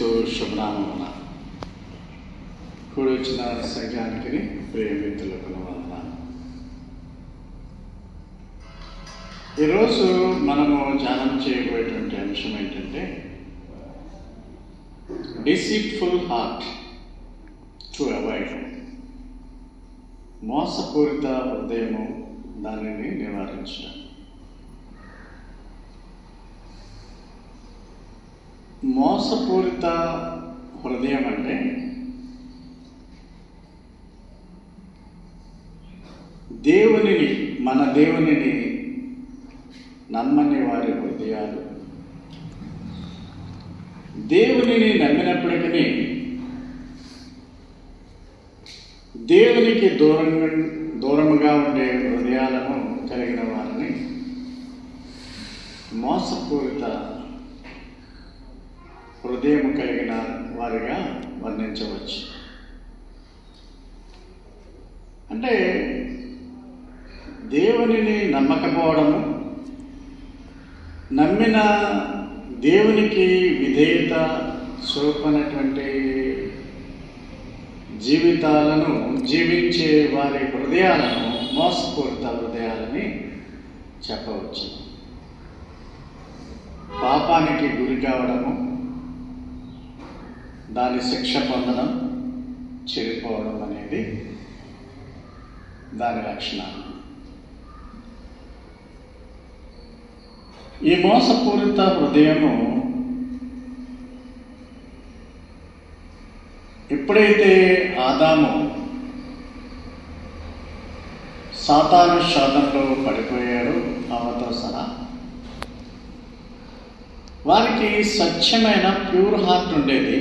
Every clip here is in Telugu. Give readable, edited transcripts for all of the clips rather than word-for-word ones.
యేసుక్రీస్తు శుభనామమున కూడి వచ్చిన సంఘానికి ప్రియమిత్రులకు వందనాలు. ఈరోజు మనము ధ్యానం చేయబోయేటువంటి అంశం ఏంటంటే డిసీట్ఫుల్ హార్ట్ టు అవాయిడ్. మోసపూరిత హృదయము, దానిని నివారించడం. మోసపూరిత హృదయం అంటే మన దేవునిని నమ్మని వారి హృదయాలు దేవునిని నమ్మినప్పటికీ దేవునికి దూరముగా ఉండే హృదయాలను కలిగిన వారిని మోసపూరిత హృదయం కలిగిన వారిగా వర్ణించవచ్చు. అంటే దేవునిని నమ్మకపోవడము, నమ్మిన దేవునికి విధేయత చూపనటువంటి జీవితాలను జీవించే వారి హృదయాలను మోసపూరిత హృదయాలని చెప్పవచ్చు. పాపానికి గురి కావడము, దాని శిక్ష పొందడం, చెడిపోవడం అనేది దాని లక్షణాలు. ఈ మోసపూరిత హృదయము ఎప్పుడైతే ఆదాము సాతాను శాతంలో పడిపోయాడు, హవ్వతో సహా, వారికి స్వచ్ఛమైన ప్యూర్ హార్ట్ ఉండేది.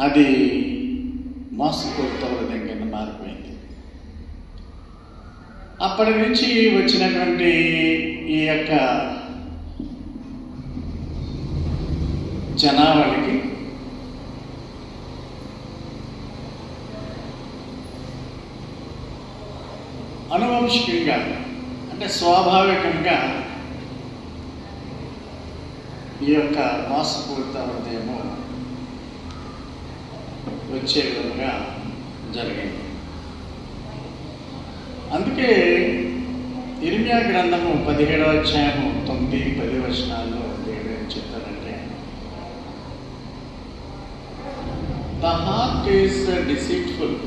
అది మోసపూరిత హృదయం కింద మారిపోయింది. అప్పటి నుంచి వచ్చినటువంటి ఈ యొక్క జనావళికి అనువంశికంగా, అంటే స్వాభావికంగా ఈ యొక్క మోసపూరిత హృదయము వచ్చే విధంగా జరిగింది. అందుకే ఇర్మియా గ్రంథము 17వ అధ్యాయము 9-10 వచనాల్లో ఏమేమి చెప్తారంటే, the heart is deceitful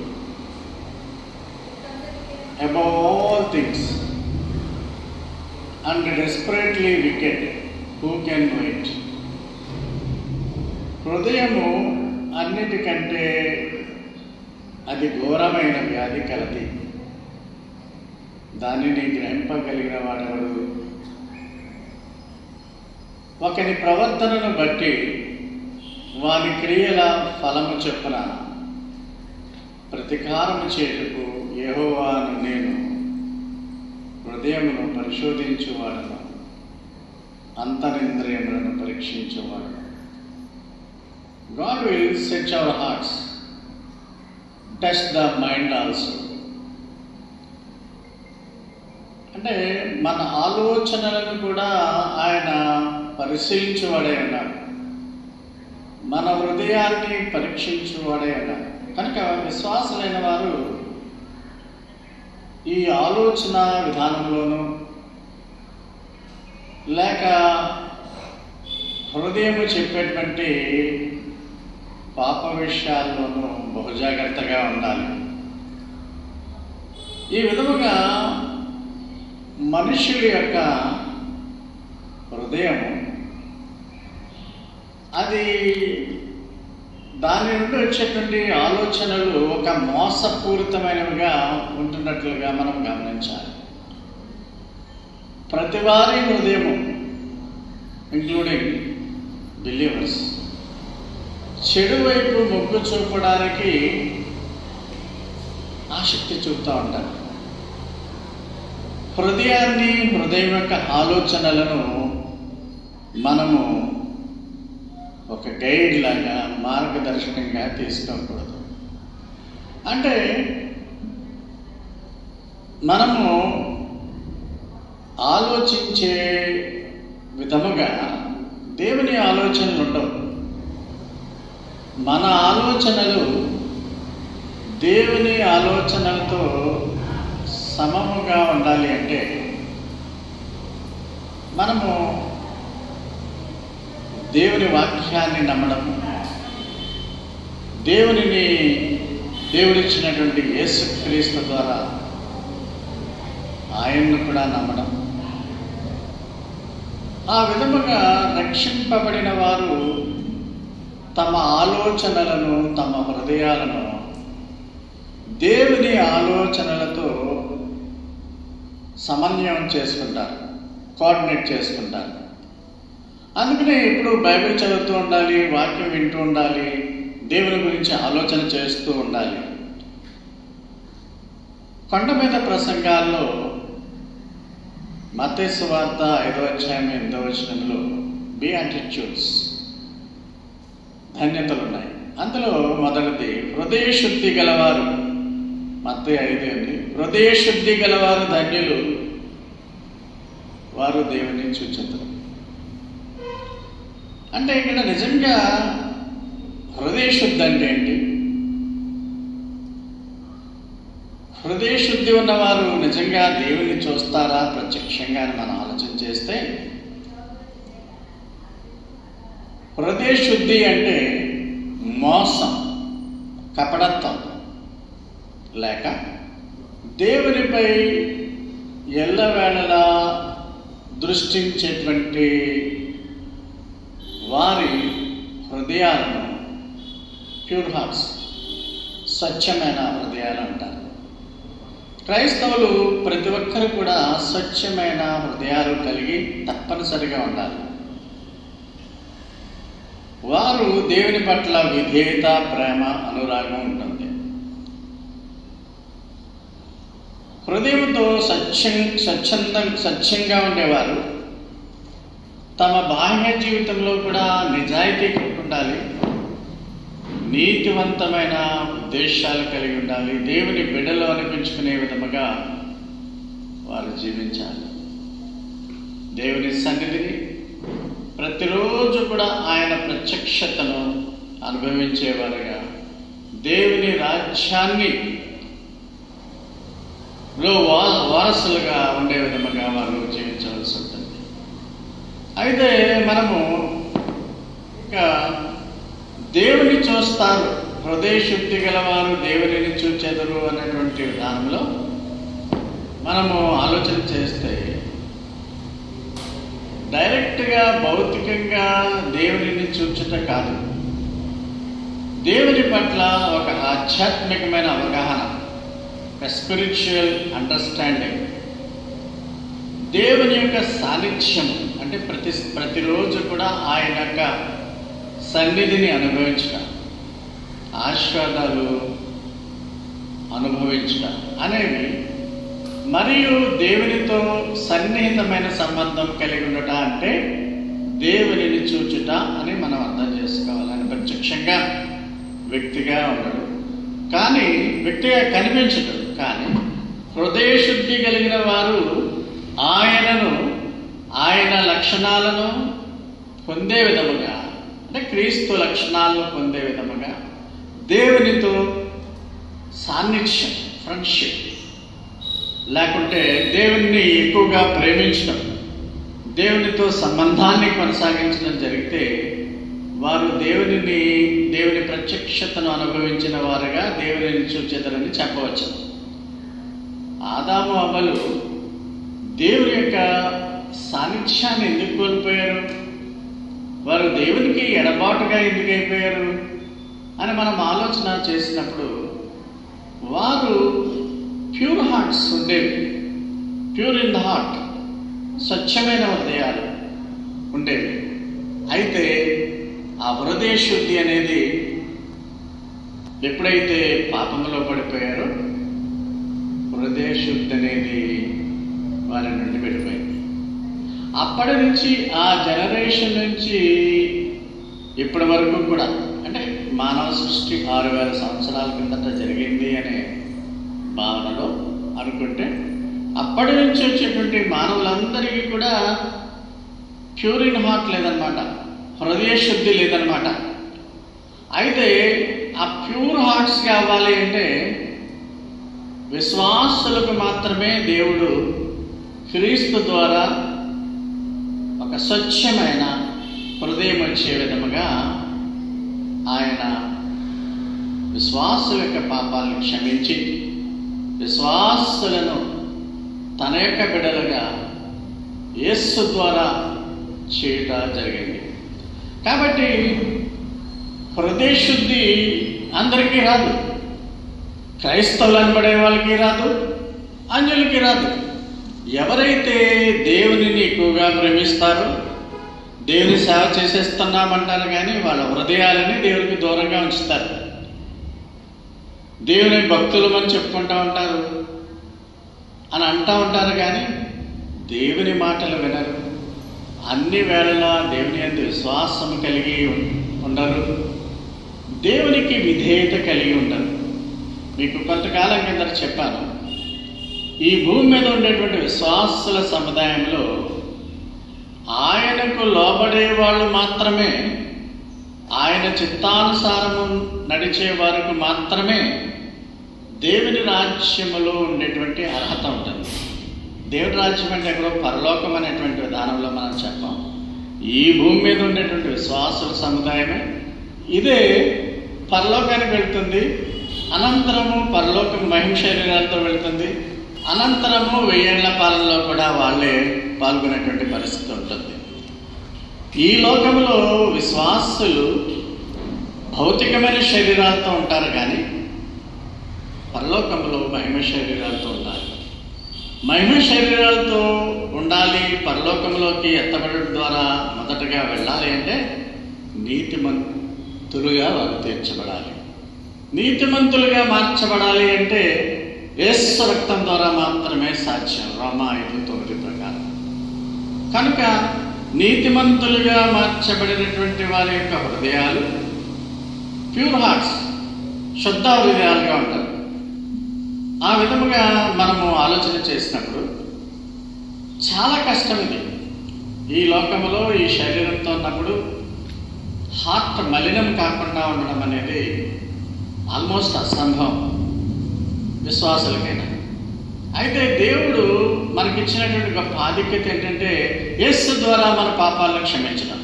above all things and desperately wicked, who can know it. హృదయము అన్నిటికంటే అది ఘోరమైన వ్యాధి కలది, దానిని గ్రహింపగలిగిన వాడెవడు? ఒకని ప్రవర్తనను బట్టి వాని క్రియల ఫలము చొప్పున ప్రతీకారము చేయుటకు యెహోవాను నేను హృదయమును పరిశోధించువాడను, అంతరింద్రియములను పరీక్షించువాడను. God will search our hearts, test the mind also. అంటే మన ఆలోచనలను కూడా ఆయన పరిశీలించువాడే ఉన్నాడు, మన హృదయాన్ని పరీక్షించువాడే ఉన్నాడు. కనుక విశ్వాసులైన వారు ఈ ఆలోచన విధానంలోనూ లేక హృదయము చెప్పేటువంటి పాప విషయాల్లోనూ బహుజాగ్రత్తగా ఉండాలి. ఈ విధముగా మనుషుల యొక్క హృదయము అది దాని నుండి వచ్చేటువంటి ఆలోచనలు ఒక మోసపూరితమైనవిగా ఉంటున్నట్లుగా మనం గమనించాలి. ప్రతివారి హృదయము, ఇంక్లూడింగ్ బిలీవర్స్, చెడు వైపు మొగ్గు చూపడానికి ఆసక్తి చూపుతూ ఉంటారు. హృదయం యొక్క ఆలోచనలను మనము ఒక గైడ్ లాగా, మార్గదర్శకంగా తీసుకోకూడదు. అంటే మనము ఆలోచించే విధముగా దేవుని ఆలోచనలు ఉండవు. మన ఆలోచనలు దేవుని ఆలోచనలతో సమముగా ఉండాలి అంటే మనము దేవుని వాక్యాన్ని నమ్మడం, దేవుడిచ్చినటువంటి యేసుక్రీస్తు ద్వారా ఆయన్ను కూడా నమ్మడం. ఆ విధముగా రక్షింపబడిన వారు తమ ఆలోచనలను, తమ హృదయాలను దేవుని ఆలోచనలతో సమన్వయం చేసుకుంటారు, కోఆర్డినేట్ చేసుకుంటారు. అందుకనే ఎప్పుడు బైబిల్ చదువుతూ ఉండాలి, వాక్యం వింటూ ఉండాలి, దేవుని గురించి ఆలోచన చేస్తూ ఉండాలి. కొండ మీద ప్రసంగాల్లో మత్తయి సువార్త 5వ అధ్యాయం 8వ వచనంలో బీయాటిట్యూడ్స్, ధన్యతలు ఉన్నాయి. అందులో మొదటిది హృదయ శుద్ధి గలవారు. మత్తయి 5 హృదయ శుద్ధి గలవారు ధన్యులు, వారు దేవుని చూచెదరు. అంటే ఇక్కడ నిజంగా హృదయ శుద్ధి అంటే ఏంటి? హృదయ శుద్ధి ఉన్నవారు నిజంగా దేవుని చూస్తారా ప్రత్యక్షంగా అని మనం ఆలోచన చేస్తే, హృదయ శుద్ధి అంటే మోసం, కపటత్వం లేక దేవునిపై ఎల్లవేళలా దృష్టించేటువంటి వారి హృదయాలను ప్యూర్ హార్ట్స్, స్వచ్ఛమైన హృదయాలు అంటారు. క్రైస్తవులు ప్రతి ఒక్కరు కూడా స్వచ్ఛమైన హృదయాలు కలిగి తప్పనిసరిగా ఉండాలి. వారు దేవుని పట్ల విధేయత, ప్రేమ, అనురాగం ఉంటుంది. హృదయంతో స్వచ్ఛంగా ఉండేవారు తమ బాహ్య జీవితంలో కూడా నిజాయితీ ఉండాలి, నీతివంతమైన ఉద్దేశాలు కలిగి ఉండాలి, దేవుని బిడ్డలు అనిపించుకునే విధముగా వారు జీవించాలి. దేవుని సన్నిధిని ప్రతిరోజు కూడా ఆయన ప్రత్యక్షతను అనుభవించేవారుగా, దేవుని రాజ్యాన్ని వారసులుగా ఉండే విధముగా వారు జీవించవలసి ఉంటుంది. అయితే మనము ఇంకా దేవుని చూస్తారు, హృదయ శుద్ధి గలవారు దేవునిని చూచెదరు అనేటువంటి విధానంలో మనము ఆలోచన చేస్తే, డైరెక్ట్గా భౌతికంగా దేవునిని చూచుట కాదు, దేవుని పట్ల ఒక ఆధ్యాత్మికమైన అవగాహన, స్పిరిచువల్ అండర్స్టాండింగ్, దేవుని యొక్క సాన్నిధ్యం అంటే ప్రతిరోజు కూడా ఆయన యొక్క సన్నిధిని అనుభవించడం, ఆశీర్వాదాలు అనుభవించడం అనేవి, మరియు దేవునితో సన్నిహితమైన సంబంధం కలిగి ఉండట అంటే దేవునిని చూచుట అని మనం అర్థం చేసుకోవాలని. ప్రత్యక్షంగా వ్యక్తిగా ఉండడు, కానీ వ్యక్తిగా కనిపించడు, కానీ హృదయ శుద్ధి కలిగిన వారు ఆయన లక్షణాలను పొందే విధముగా, అంటే క్రీస్తు లక్షణాలను పొందే విధముగా దేవునితో సాన్నిధ్యం, ఫ్రెండ్షిప్, లేకుంటే దేవుణ్ణి ఎక్కువగా ప్రేమించడం, దేవునితో సంబంధాన్ని కొనసాగించడం జరిగితే వారు దేవుని ప్రత్యక్షతను అనుభవించిన వారుగా దేవునిని చూచెదరని చెప్పవచ్చు. ఆదాము అవ్వలు దేవుని యొక్క సాన్నిధ్యాన్ని ఎందుకు కోల్పోయారు? వారు దేవునికి ఎడబాటుగా ఎందుకు అయిపోయారు అని మనం ఆలోచన చేసినప్పుడు, వారు ప్యూర్ హార్ట్స్ ఉండేవి, ప్యూర్ ఇన్ ద హార్ట్, స్వచ్ఛమైన హృదయాలు ఉండేవి. అయితే ఆ హృదయ శుద్ధి అనేది ఎప్పుడైతే పాపంలో పడిపోయారో, హృదయ శుద్ధి అనేది వారి నుండి వెళ్ళిపోయింది. అప్పటి నుంచి ఆ జనరేషన్ నుంచి ఇప్పటి వరకు కూడా, అంటే మానవ సృష్టి 6000 సంవత్సరాల కిందట జరిగింది అనే భావనలో అనుకుంటే, అప్పటి నుంచి వచ్చేటువంటి మానవులందరికీ కూడా ప్యూర్ ఇన్ హార్ట్ లేదనమాట, హృదయ శుద్ధి లేదనమాట. అయితే ఆ ప్యూర్ హార్ట్స్ కావాలి అంటే విశ్వాసులకు మాత్రమే దేవుడు క్రీస్తు ద్వారా ఒక స్వచ్ఛమైన హృదయం వచ్చే విధముగా ఆయన విశ్వాసుల యొక్క పాపాలను క్షమించి విశ్వాసులను తన యొక్క బిడ్డలుగా యేసు ద్వారా చేయటం జరిగింది. కాబట్టి హృదయ శుద్ధి అందరికీ రాదు. క్రైస్తవులు అనబడే వాళ్ళకి రాదు, అన్యులకి రాదు. ఎవరైతే దేవుని ఎక్కువగా ప్రేమిస్తారో దేవుని సేవ చేసేస్తున్నామంటారు కానీ వాళ్ళ హృదయాలని దేవునికి దూరంగా ఉంచుతారు. దేవుని భక్తులమని చెప్పుకుంటూ ఉంటారు అని అంటూ ఉంటారు కానీ దేవుని మాటలు వినరు. అన్ని వేళలా దేవుని యందు విశ్వాసం కలిగి ఉండరు, దేవునికి విధేయత కలిగి ఉండరు. మీకు కొంతకాలం కింద చెప్పాను, ఈ భూమి మీద ఉండేటువంటి విశ్వాసుల సముదాయంలో ఆయనకు లోబడే వాళ్ళు మాత్రమే, ఆయన చిత్తానుసారము నడిచే వారికి మాత్రమే దేవుని రాజ్యములో ఉండేటువంటి అర్హత ఉంటుంది. దేవుని రాజ్యం అంటే ఎక్కడో పరలోకం అనేటువంటి విధానంలో మనం చెప్పాం. ఈ భూమి మీద ఉండేటువంటి విశ్వాసుల సముదాయమే ఇదే పరలోకానికి వెళ్తుంది. అనంతరము పరలోకం మహిమ శరీరాలతో వెళ్తుంది. అనంతరము 1000 ఏళ్ల పాలనలో కూడా వాళ్ళే పాల్గొనేటువంటి పరిస్థితి ఉంటుంది. ఈ లోకంలో విశ్వాసులు భౌతికమైన శరీరాలతో ఉంటారు కానీ పరలోకంలో మహిమ శరీరాలతో ఉండాలి. మహిమ శరీరాలతో ఉండాలి. పరలోకంలోకి ఎత్తబడడం ద్వారా మొదటగా వెళ్ళాలి అంటే నీతిమంతులుగా వారు తీర్చబడాలి. నీతిమంతులుగా మార్చబడాలి అంటే యేసు రక్తం ద్వారా మాత్రమే సాధ్యం, రోమా 5:9 ప్రకారం. కనుక నీతిమంతులుగా మార్చబడినటువంటి వారి యొక్క హృదయాలు ప్యూర్ హార్ట్స్, శుద్ధ హృదయాలుగా ఉంటారు. ఆ విధముగా మనము ఆలోచన చేసినప్పుడు చాలా కష్టం ఇది. ఈ లోకంలో ఈ శరీరంతో ఉన్నప్పుడు హార్ట్ మలినం కాకుండా ఉండడం అనేది ఆల్మోస్ట్ అసంభవం విశ్వాసులకైనా. అయితే దేవుడు మనకిచ్చినటువంటి గొప్ప ఆధిక్యత ఏంటంటే యేసు ద్వారా మన పాపాలను క్షమించడం,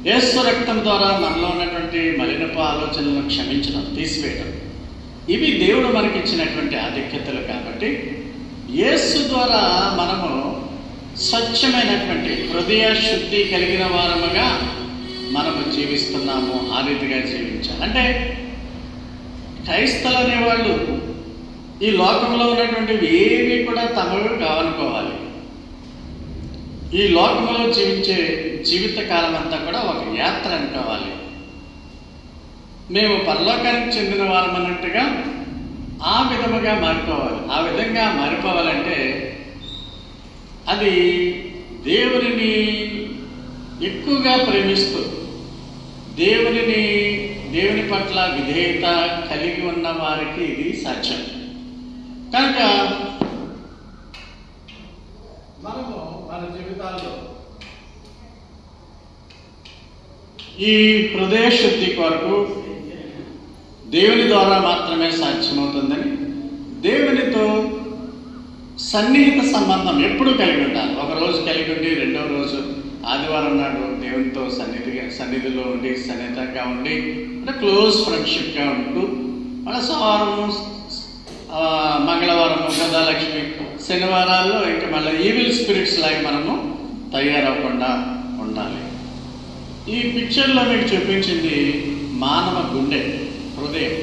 యేసు రక్తం ద్వారా మనలో ఉన్నటువంటి మలినపు ఆలోచనలను క్షమించడం, తీసివేయడం. ఇవి దేవుడు మనకిచ్చినటువంటి ఆధిక్యతలు. కాబట్టి యేసు ద్వారా మనము స్వచ్ఛమైనటువంటి హృదయ శుద్ధి కలిగిన వారముగా మనము జీవిస్తున్నాము. ఆ రీతిగా జీవించాలి అంటే క్రైస్తవులు అనేవాళ్ళు ఈ లోకంలో ఉన్నటువంటివి ఏవి కూడా తమవి కావనుకోవాలి. ఈ లోకంలో జీవించే జీవిత కాలం అంతా కూడా ఒక యాత్ర అనుకోవాలి. మేము పరలోకానికి చెందిన వారం అన్నట్టుగా ఆ విధముగా మారిపోవాలి. ఆ విధంగా మారిపోవాలంటే అది దేవునిని ఎక్కువగా ప్రేమిస్తూ దేవుని పట్ల విధేయత కలిగి ఉన్న వారికి ఇది సాధ్యం. కనుక మనము మన జీవితాల్లో ఈ హృదయ శుద్ధి కొరకు దేవుని ద్వారా మాత్రమే సాధ్యమవుతుందని, దేవునితో సన్నిహిత సంబంధం ఎప్పుడూ కలిగి ఉండాలి. ఒక రోజు కలిగి ఉండి రెండవ రోజు ఆదివారం నాడు దేవునితో సన్నిధిలో ఉండి సన్నిహితంగా ఉండి అంటే క్లోజ్ ఫ్రెండ్షిప్గా ఉంటూ మళ్ళీ సోమవారము మంగళవారం గృహలక్ష్మి శనివారాల్లో ఇంకా మళ్ళీ ఈవిల్ స్పిరిట్స్ లాగా మనము తయారవ్వకుండా ఉండాలి. ఈ పిక్చర్లో మీకు చూపించింది మానవ గుండె, హృదయం.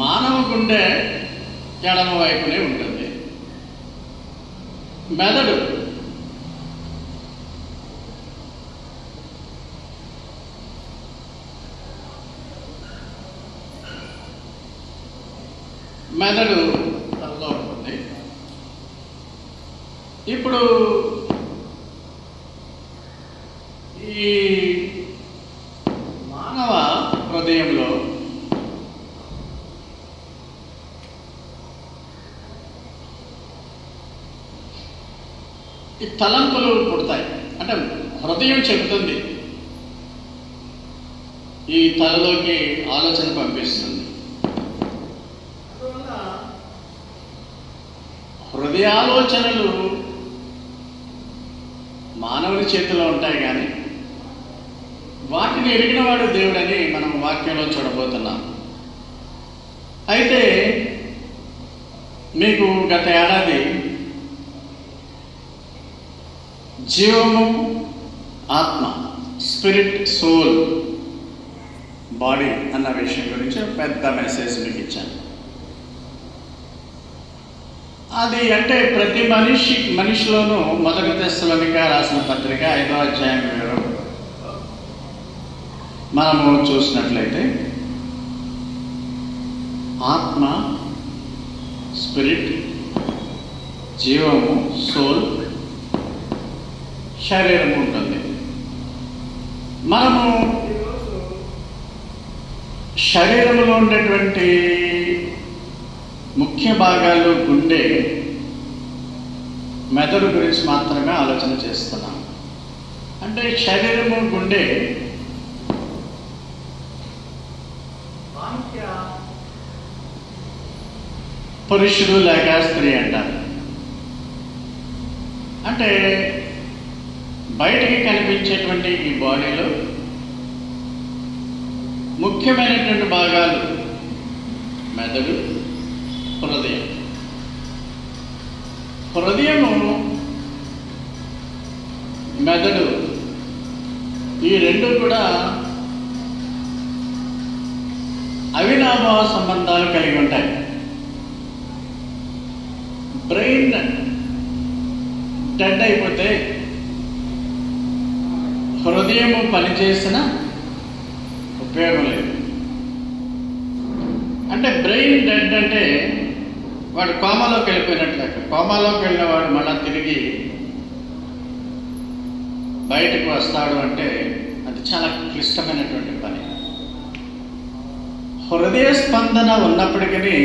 మానవ గుండె ఎడమ వైపునే ఉంటుంది. మెదడు తనలో ఉంటుంది. ఇప్పుడు ఈ మానవ హృదయంలో ఈ తలంపులు పుడతాయి. అంటే హృదయం చెబుతుంది ఈ తలలోకి ఆలోచన పంపిస్తుంది. అందువల్ల హృదయాలోచనలు మానవుని చేతిలో ఉంటాయి, కానీ వాటిని ఎరిగినవాడు దేవుడని మనం వాక్యంలో చూడబోతున్నాం. అయితే మీకు గత ఏడాది జీవము, ఆత్మ, స్పిరిట్, సోల్, బాడీ అన్న విషయం గురించి పెద్ద మెసేజ్ మీకు ఇచ్చాను. అది అంటే ప్రతి మనిషిలోనూ మొదటి తెస్సలోనిక రాసిన పత్రిక 5వ అధ్యాయం మనము చూసినట్లయితే ఆత్మ, స్పిరిట్, జీవము, సోల్, శరీరం ఉంటుంది. మనము శరీరంలో ఉండేటువంటి ముఖ్య భాగాలు గుండె, మెదడు గురించి మాత్రమే ఆలోచన చేస్తున్నాం. అంటే శరీరము, గుండె పురుషుడు లేక స్త్రీ అంటారు. అంటే బయటికి కనిపించేటువంటి ఈ బాడీలో ముఖ్యమైనటువంటి భాగాలు మెదడు, హృదయం. హృదయము, మెదడు ఈ రెండు కూడా అవినాభావ సంబంధాలు కలిగి ఉంటాయి. బ్రెయిన్ డెడ్ అయిపోతే హృదయము పనిచేసిన ఉపయోగం లేదు. అంటే బ్రెయిన్ డెడ్ అంటే వాడు కోమాలోకి వెళ్ళిపోయినట్లే. కోమాలోకి వెళ్ళిన వాడు మళ్ళా తిరిగి బయటకు వస్తాడు అంటే అది చాలా క్లిష్టమైనటువంటి పని. హృదయ స్పందన ఉన్నప్పటికీ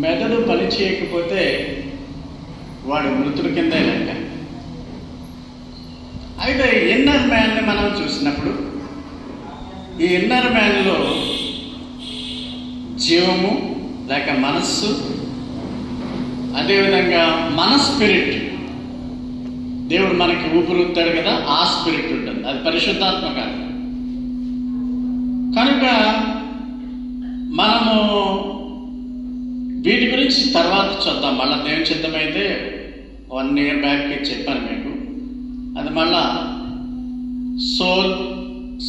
మెదడు పని చేయకపోతే వాడు మృతుడి కింద లెక్క. అయితే ఇన్నర్ మ్యాన్ని మనం చూసినప్పుడు ఈ ఇన్నర్ మ్యాన్లో జీవము లేక మనస్సు, అదేవిధంగా మన స్పిరిట్, దేవుడు మనకి ఊపిరితాడు కదా, ఆ స్పిరిట్ ఉంటుంది. అది పరిశుద్ధాత్మ కాదు. కనుక మనము వీటి గురించి తర్వాత చూద్దాం. మళ్ళీ దేవుని చిత్తమైతే 1 year బ్యాక్ చెప్పాను మీకు. అది మళ్ళా సోల్,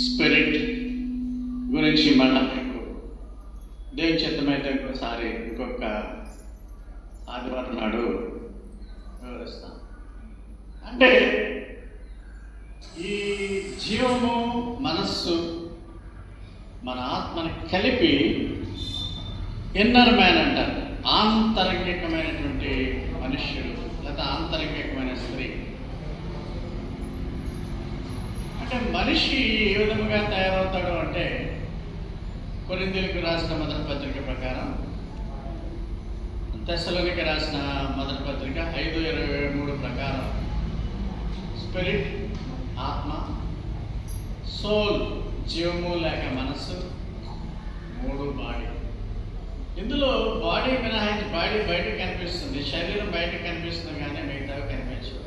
స్పిరిట్ గురించి మళ్ళా మీకు దేవుని చిత్తమైతే ఇంకోసారి ఇంకొక ఆదివారం నాడు వివరిస్తాం. అంటే ఈ జీవము, మనస్సు, మన ఆత్మని కలిపి ఇన్నర్ మ్యాన్ అంటారు. ఆంతరంగికమైనటువంటి మనుష్యుడు లేదా ఆంతరంగికమైన స్త్రీ. అంటే మనిషి ఏ విధముగా తయారవుతాడు అంటే కొరింథీయులకు రాసిన మొదటి పత్రిక ప్రకారం, తెస్సలోనిక రాసిన మొదటి పత్రిక 5:23 ప్రకారం స్పిరిట్, ఆత్మ, సోల్, జీవము లేక మనస్సు, 3 బాడీ. ఇందులో బాడీ మినహాయించి బాడీ బయటకు కనిపిస్తుంది, శరీరం బయటకు కనిపిస్తుంది, కానీ మిగతావి కనిపించవు.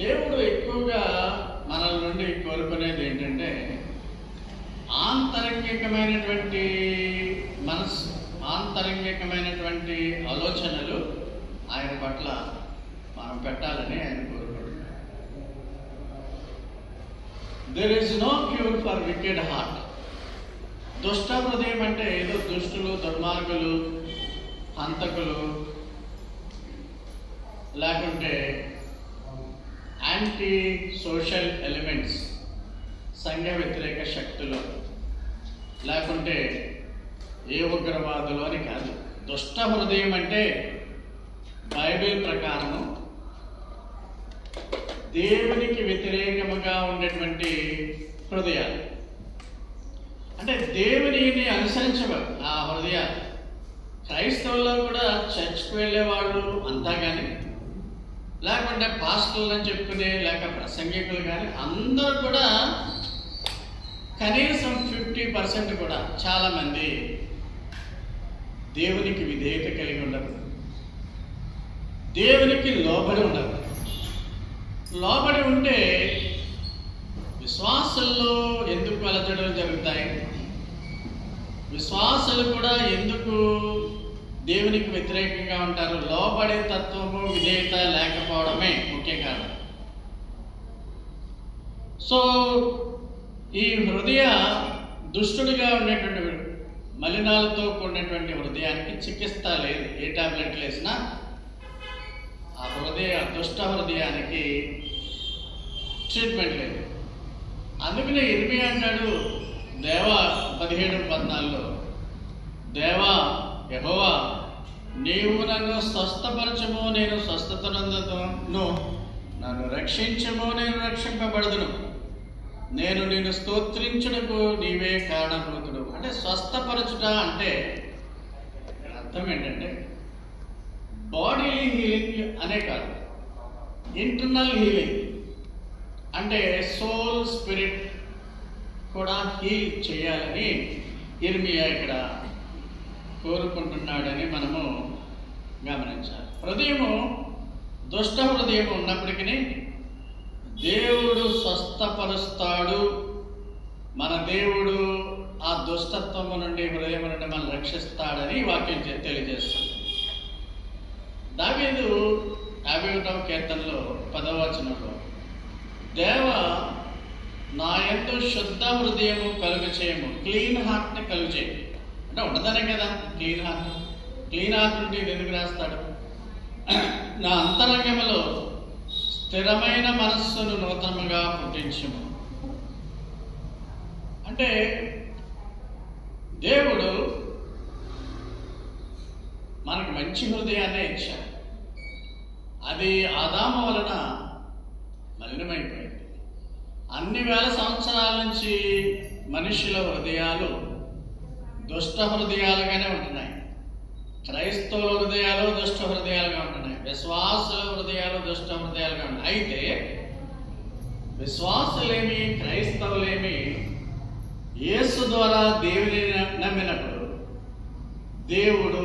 దేవుడు ఎక్కువగా మనల నుండి కోరుకునేది ఏంటంటే ఆంతరంగికమైనటువంటి మనస్సు, ఆంతరంగికమైనటువంటి ఆలోచనలు ఆయన పట్ల మనం పెట్టాలని ఆయన కోరుకుంటున్నాడు. There is no cure for wicked heart. దుష్ట హృదయం అంటే ఏదో దుష్టులు, దుర్మార్గులు, హంతకులు, లేకుంటే యాంటీ సోషల్ ఎలిమెంట్స్, సంఘ వ్యతిరేక శక్తులు, లేకుంటే ఏ ఉగ్రవాదులు అని కాదు. దుష్ట హృదయం అంటే బైబిల్ ప్రకారము దేవునికి వ్యతిరేకముగా ఉండేటువంటి హృదయాలు. అంటే దేవునిని అనుసరించవు ఆ హృదయాలు. క్రైస్తవుల్లో కూడా చర్చ్కి వెళ్ళేవాళ్ళు అంతా కానీ, లేకుంటే పాస్టర్లు అని చెప్పుకునే లేక ప్రసంగికులు కానీ అందరూ కూడా కనీసం 50% కూడా చాలామంది దేవునికి విధేయత కలిగి ఉండరు, దేవునికి లోబడి ఉండరు. లోబడి ఉంటే విశ్వాసుల్లో ఎందుకు అలజడులు జరుగుతాయి? విశ్వాసులు కూడా ఎందుకు దేవునికి వ్యతిరేకంగా ఉంటారు? లోబడే తత్వము, విధేయత లేకపోవడమే ముఖ్య కారణం. సో ఈ హృదయ దుష్టుడిగా ఉండేటువంటి మలినాలతో కూడినటువంటి హృదయానికి చికిత్స లేదు. ఏ టాబ్లెట్లు వేసినా ఆ దుష్ట హృదయానికి ట్రీట్మెంట్ లేదు. అందుకనే ఇర్మియా అంటాడు దేవా 17:14, దేవా యెహోవా నీవు నన్ను స్వస్థపరచము, నేను స్వస్థతనందును, నన్ను రక్షించము, నేను రక్షింపబడదును, నేను నిన్ను స్తోత్రించుటకు నీవే కారణభూతుడు. అంటే స్వస్థపరచుట అంటే అర్థం ఏంటంటే బాడీలీ హీలింగ్ అనే కాదు, ఇంటర్నల్ హీలింగ్ అంటే సోల్ స్పిరిట్ కూడా హీల్ చేయాలని ఇర్మియా ఇక్కడ కోరుకుంటున్నాడని మనము గమనించాలి. హృదయము దుష్ట హృదయం ఉన్నప్పటికీ దేవుడు స్వస్థపరుస్తాడు. మన దేవుడు ఆ దుష్టత్వము నుండి, హృదయం నుండి మనం రక్షిస్తాడని వాక్యం తెలియజేస్తుంది. దావీదు 51వ కీర్తనలో 10వ వచనంలో దేవ నా యందు శుద్ధ హృదయము కలుగ చేయము, క్లీన్ హార్ట్ని కలుగ చేయము. అంటే ఉండదనే కదా క్లీన్ హార్ట్. క్లీన్ హార్ట్ నుండి ఎందుకు రాస్తాడు? నా అంతరంగములో స్థిరమైన మనస్సును నూతనముగా పుట్టించము. అంటే దేవుడు మనకు మంచి హృదయాన్నే ఇచ్చాడు. అది ఆదాము వలన మలినమైపోయింది. అన్ని వేల సంవత్సరాల నుంచి మనుషుల హృదయాలు దుష్ట హృదయాలుగానే ఉంటున్నాయి. క్రైస్తవుల హృదయాలు దుష్ట హృదయాలుగా ఉంటున్నాయి, విశ్వాసుల హృదయాలు దుష్ట హృదయాలుగా ఉన్నాయి. అయితే విశ్వాసులేమి క్రైస్తవులేమి యేసు ద్వారా దేవుని నమ్మినప్పుడు దేవుడు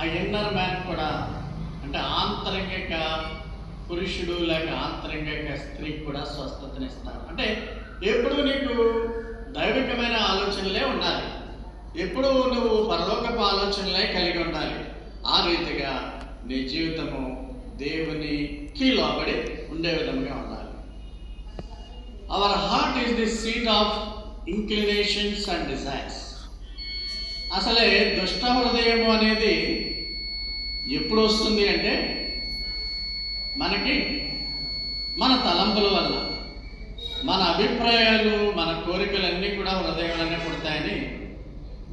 ఆ ఇన్నర్ మ్యాన్ కూడా, అంటే ఆంతరంగిక పురుషుడు లేక ఆంతరంగిక స్త్రీకి కూడా స్వస్థతనిస్తాడు. అంటే ఎప్పుడు నీకు దైవికమైన ఆలోచనలే ఉండాలి, ఎప్పుడు నువ్వు పరలోకపు ఆలోచనలే కలిగి ఉండాలి. ఆ రీతిగా నీ జీవితము దేవునికి లోబడి ఉండే విధంగా ఉండాలి. Our heart is the seat of inclinations and desires. అసలే దుష్ట హృదయము అనేది ఎప్పుడు వస్తుంది అంటే మనకి మన తలంపుల వల్ల, మన అభిప్రాయాలు, మన కోరికలన్నీ కూడా హృదయాలన్నీ పుడతాయని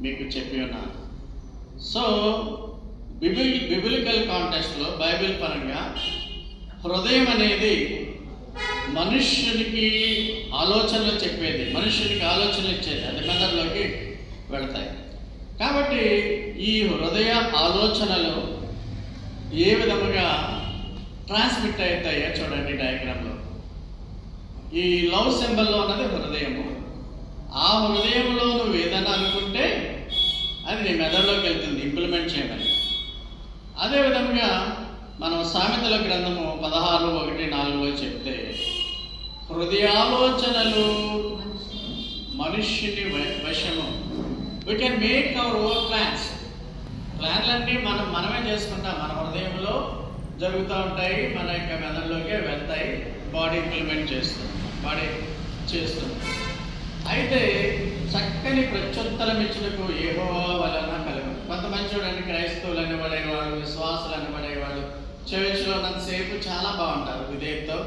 మీకు చెప్పి ఉన్నాను. సో బిబిలికల్ కాంటెక్స్ట్లో బైబిల్ పరంగా హృదయం అనేది మనుష్యునికి ఆలోచనలు చెప్పేది, మనుష్యునికి ఆలోచనలు ఇచ్చేది, అది మెదడులోకి వెళతాయి. కాబట్టి ఈ హృదయ ఆలోచనలు ఏ విధముగా ట్రాన్స్మిట్ అవుతాయో చూడండి డయాగ్రామ్లో. ఈ లవ్ సింబల్లో ఉన్నది హృదయము. ఆ హృదయంలో నువ్వు ఏదైనా అనుకుంటే అది నీ మెదడులోకి వెళ్తుంది ఇంప్లిమెంట్ చేయమని. అదేవిధంగా మనం సామెతల గ్రంథము 16:1-4 చెప్తే హృదయాలోచనలు మనుష్యుని వశము. We can make our own plans. ప్లాన్లన్నీ మనమే చేసుకుంటాం, మన హృదయంలో జరుగుతూ ఉంటాయి, మన యొక్క మెదడులోకే వెళ్తాయి, బాడీ ఇంప్లిమెంట్ చేస్తుంది. అయితే చక్కని ప్రత్యుత్తరం ఇచ్చినకు యెహోవా వలన కలుగు. కొంతమంది చూడండి, క్రైస్తవులు అనబడేవాడు, విశ్వాసులు అనబడేవాడు చర్చిలో ఉన్నంతసేపు చాలా బాగుంటారు విధేయతతో.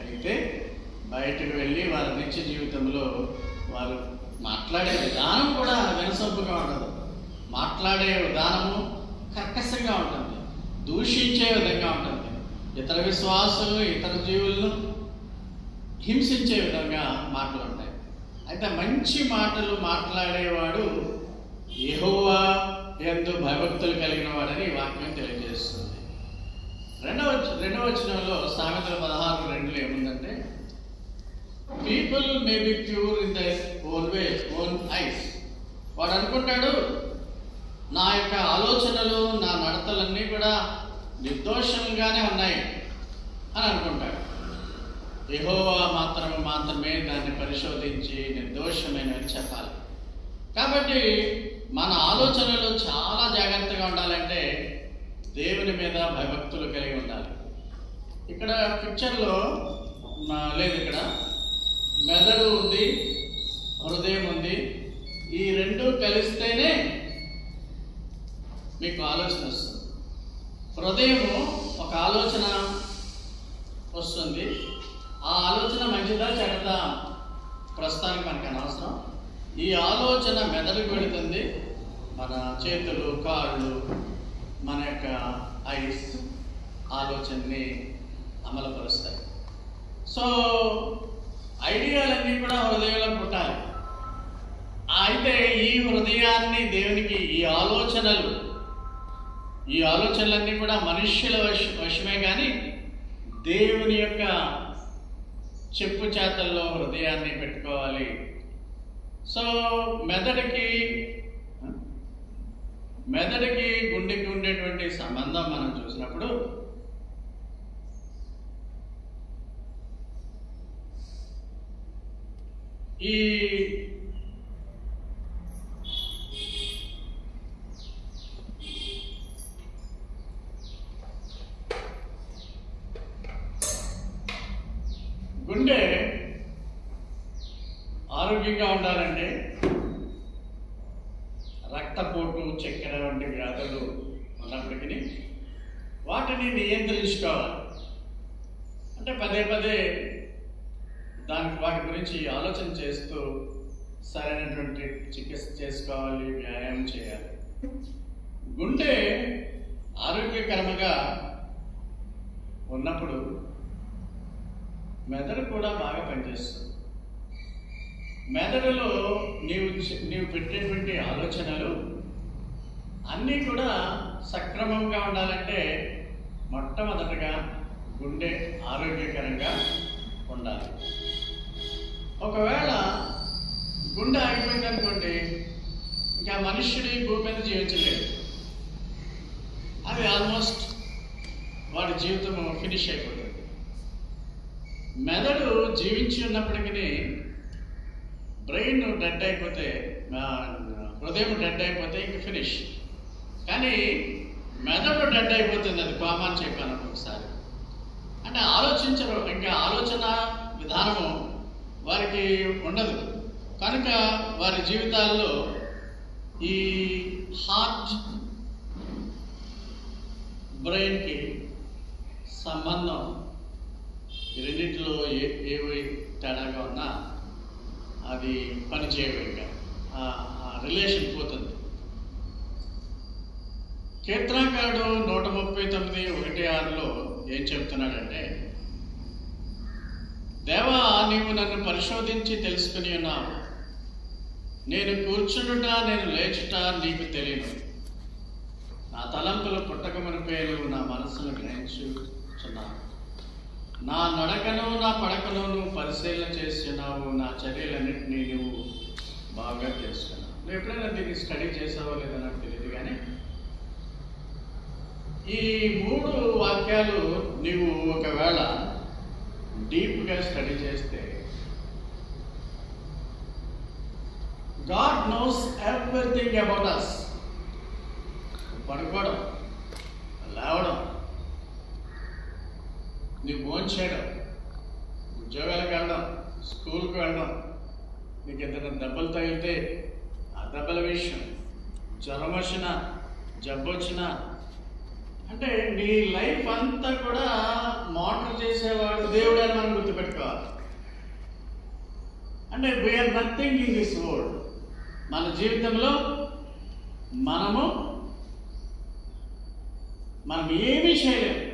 అయితే బయటకు వెళ్ళి వారి నిత్య జీవితంలో వారు మాట్లాడే విధానం కూడా వినసొంపుగా ఉండదు. మాట్లాడే విధానము కర్కశంగా ఉంటుంది, దూషించే విధంగా ఉంటుంది, ఇతర విశ్వాసులు ఇతర జీవులను హింసించే విధంగా మాటలు ఉంటాయి. అయితే మంచి మాటలు మాట్లాడేవాడు యెహోవా యందు భయభక్తులు కలిగిన వాడని వాక్యం తెలియజేస్తుంది. రెండవ వచనంలో సామెతల 16:2 ఏముందంటే people may be pure in their own way, own eyes. వాడు అనుకుంటాడు నా యొక్క ఆలోచనలు, నా నడతలన్నీ కూడా నిర్దోషంగానే ఉన్నాయి అని అనుకుంటాడు. యెహోవా మాత్రమే దాన్ని పరిశోధించి నిర్దోషమైనవి చెప్పాలి. కాబట్టి మన ఆలోచనలు చాలా జాగ్రత్తగా ఉండాలంటే దేవుని మీద భయభక్తులు కలిగి ఉండాలి. ఇక్కడ పిక్చర్లో లేదు, ఇక్కడ మెదడు ఉంది, హృదయం ఉంది. ఈ రెండు కలిస్తేనే మీకు ఆలోచన వస్తుంది. హృదయము ఒక ఆలోచన వస్తుంది, ఆ ఆలోచన మంచిదా చెడ్డదా ప్రస్తుతానికి మనకు అనవసరం. ఈ ఆలోచన మెదడుకు వెళుతుంది, మన చేతులు, కాళ్ళు, మన యొక్క ఐస్ ఆలోచనని అమలుపరుస్తాయి. సో ఐడియాలన్నీ కూడా హృదయంలో పుట్టాలి. అయితే ఈ హృదయాన్ని దేవునికి, ఈ ఆలోచనలన్నీ కూడా మనుష్యుల వశమే కానీ దేవుని యొక్క చెప్పు చేతల్లో హృదయాన్ని పెట్టుకోవాలి. సో మెదడుకి గుండెకి ఉండేటువంటి సంబంధం మనం చూసినప్పుడు ఈ గుండె ఆరోగ్యంగా ఉండాలంటే రక్తపోటు, చక్కెర వంటి వ్యాధులు ఉన్నప్పటికీ వాటిని నియంత్రించుకోవాలి. అంటే పదే వాటి గురించి ఆలోచన చేస్తూ సరైనటువంటి చికిత్స చేసుకోవాలి, వ్యాయామం చేయాలి. గుండె ఆరోగ్యకరంగా ఉన్నప్పుడు మెదడు కూడా బాగా పనిచేస్తుంది. మెదడులో నీవు పెట్టేటువంటి ఆలోచనలు అన్నీ కూడా సక్రమంగా ఉండాలంటే మొట్టమొదటగా గుండె ఆరోగ్యకరంగా ఉండాలి. ఒకవేళ గుండె ఆగిపోయిందనుకోండి, ఇంకా మనుష్యుడి భూమి మీద జీవించలేడు. అది ఆల్మోస్ట్ వాడి జీవితం ఫినిష్ అయిపోతుంది. మెదడు జీవించి ఉన్నప్పటికీ బ్రెయిన్ డెడ్ అయిపోతే, హృదయం డెడ్ అయిపోతే ఇంక ఫినిష్. కానీ మెదడు డెడ్ అయిపోతుంది, అది కామా అని చెప్పాను ఒకసారి. అంటే ఆలోచించరు, ఇంకా ఆలోచన విధానము వారికి ఉండదు. కనుక వారి జీవితాల్లో ఈ హార్ట్ బ్రెయిన్కి సంబంధం ఈ రెండింటిలో ఏవి తేడాగా ఉన్నా అది పనిచేయవు, ఇంకా రిలేషన్ పోతుంది. కీర్తనకారుడు 139:1-6 ఏం చెప్తున్నాడంటే, దేవా నీవు నన్ను పరిశోధించి తెలుసుకుని ఉన్నావు. నేను కూర్చుండుట, నేను లేచుట నీకు తెలియను. నా తలంపులు పుట్టక మునిపే నువ్వు నా మనసును గ్రహించుచున్నావు. నా నడకను, నా పడకను నువ్వు పరిశీలన చేస్తున్నావు. నా చర్యలన్నింటినీ నువ్వు బాగా తెలుసుకున్నావు. నువ్వు ఎప్పుడైనా దీన్ని స్టడీ చేసావో లేదో నాకు తెలియదు, కానీ ఈ 3 వాక్యాలు నీవు ఒకవేళ డీప్గా స్టడీ చేస్తే, God knows everything about us. పడుకోవడం, లేవడం, నీకు భోజనం చేయడం, ఉద్యోగాలకు వెళ్ళడం, స్కూల్కి వెళ్ళడం, నీకు ఏదైనా దెబ్బలు తగిలితే ఆ దెబ్బల విషయం, జ్వరం వచ్చినా, జబ్బు వచ్చినా, అంటే నీ లైఫ్ అంతా కూడా మానిటర్ చేసేవాడు దేవుడు అని మనం గుర్తుపెట్టుకోవాలి. అంటే we are nothing in this world. మన జీవితంలో మనం ఏమీ చేయలేము,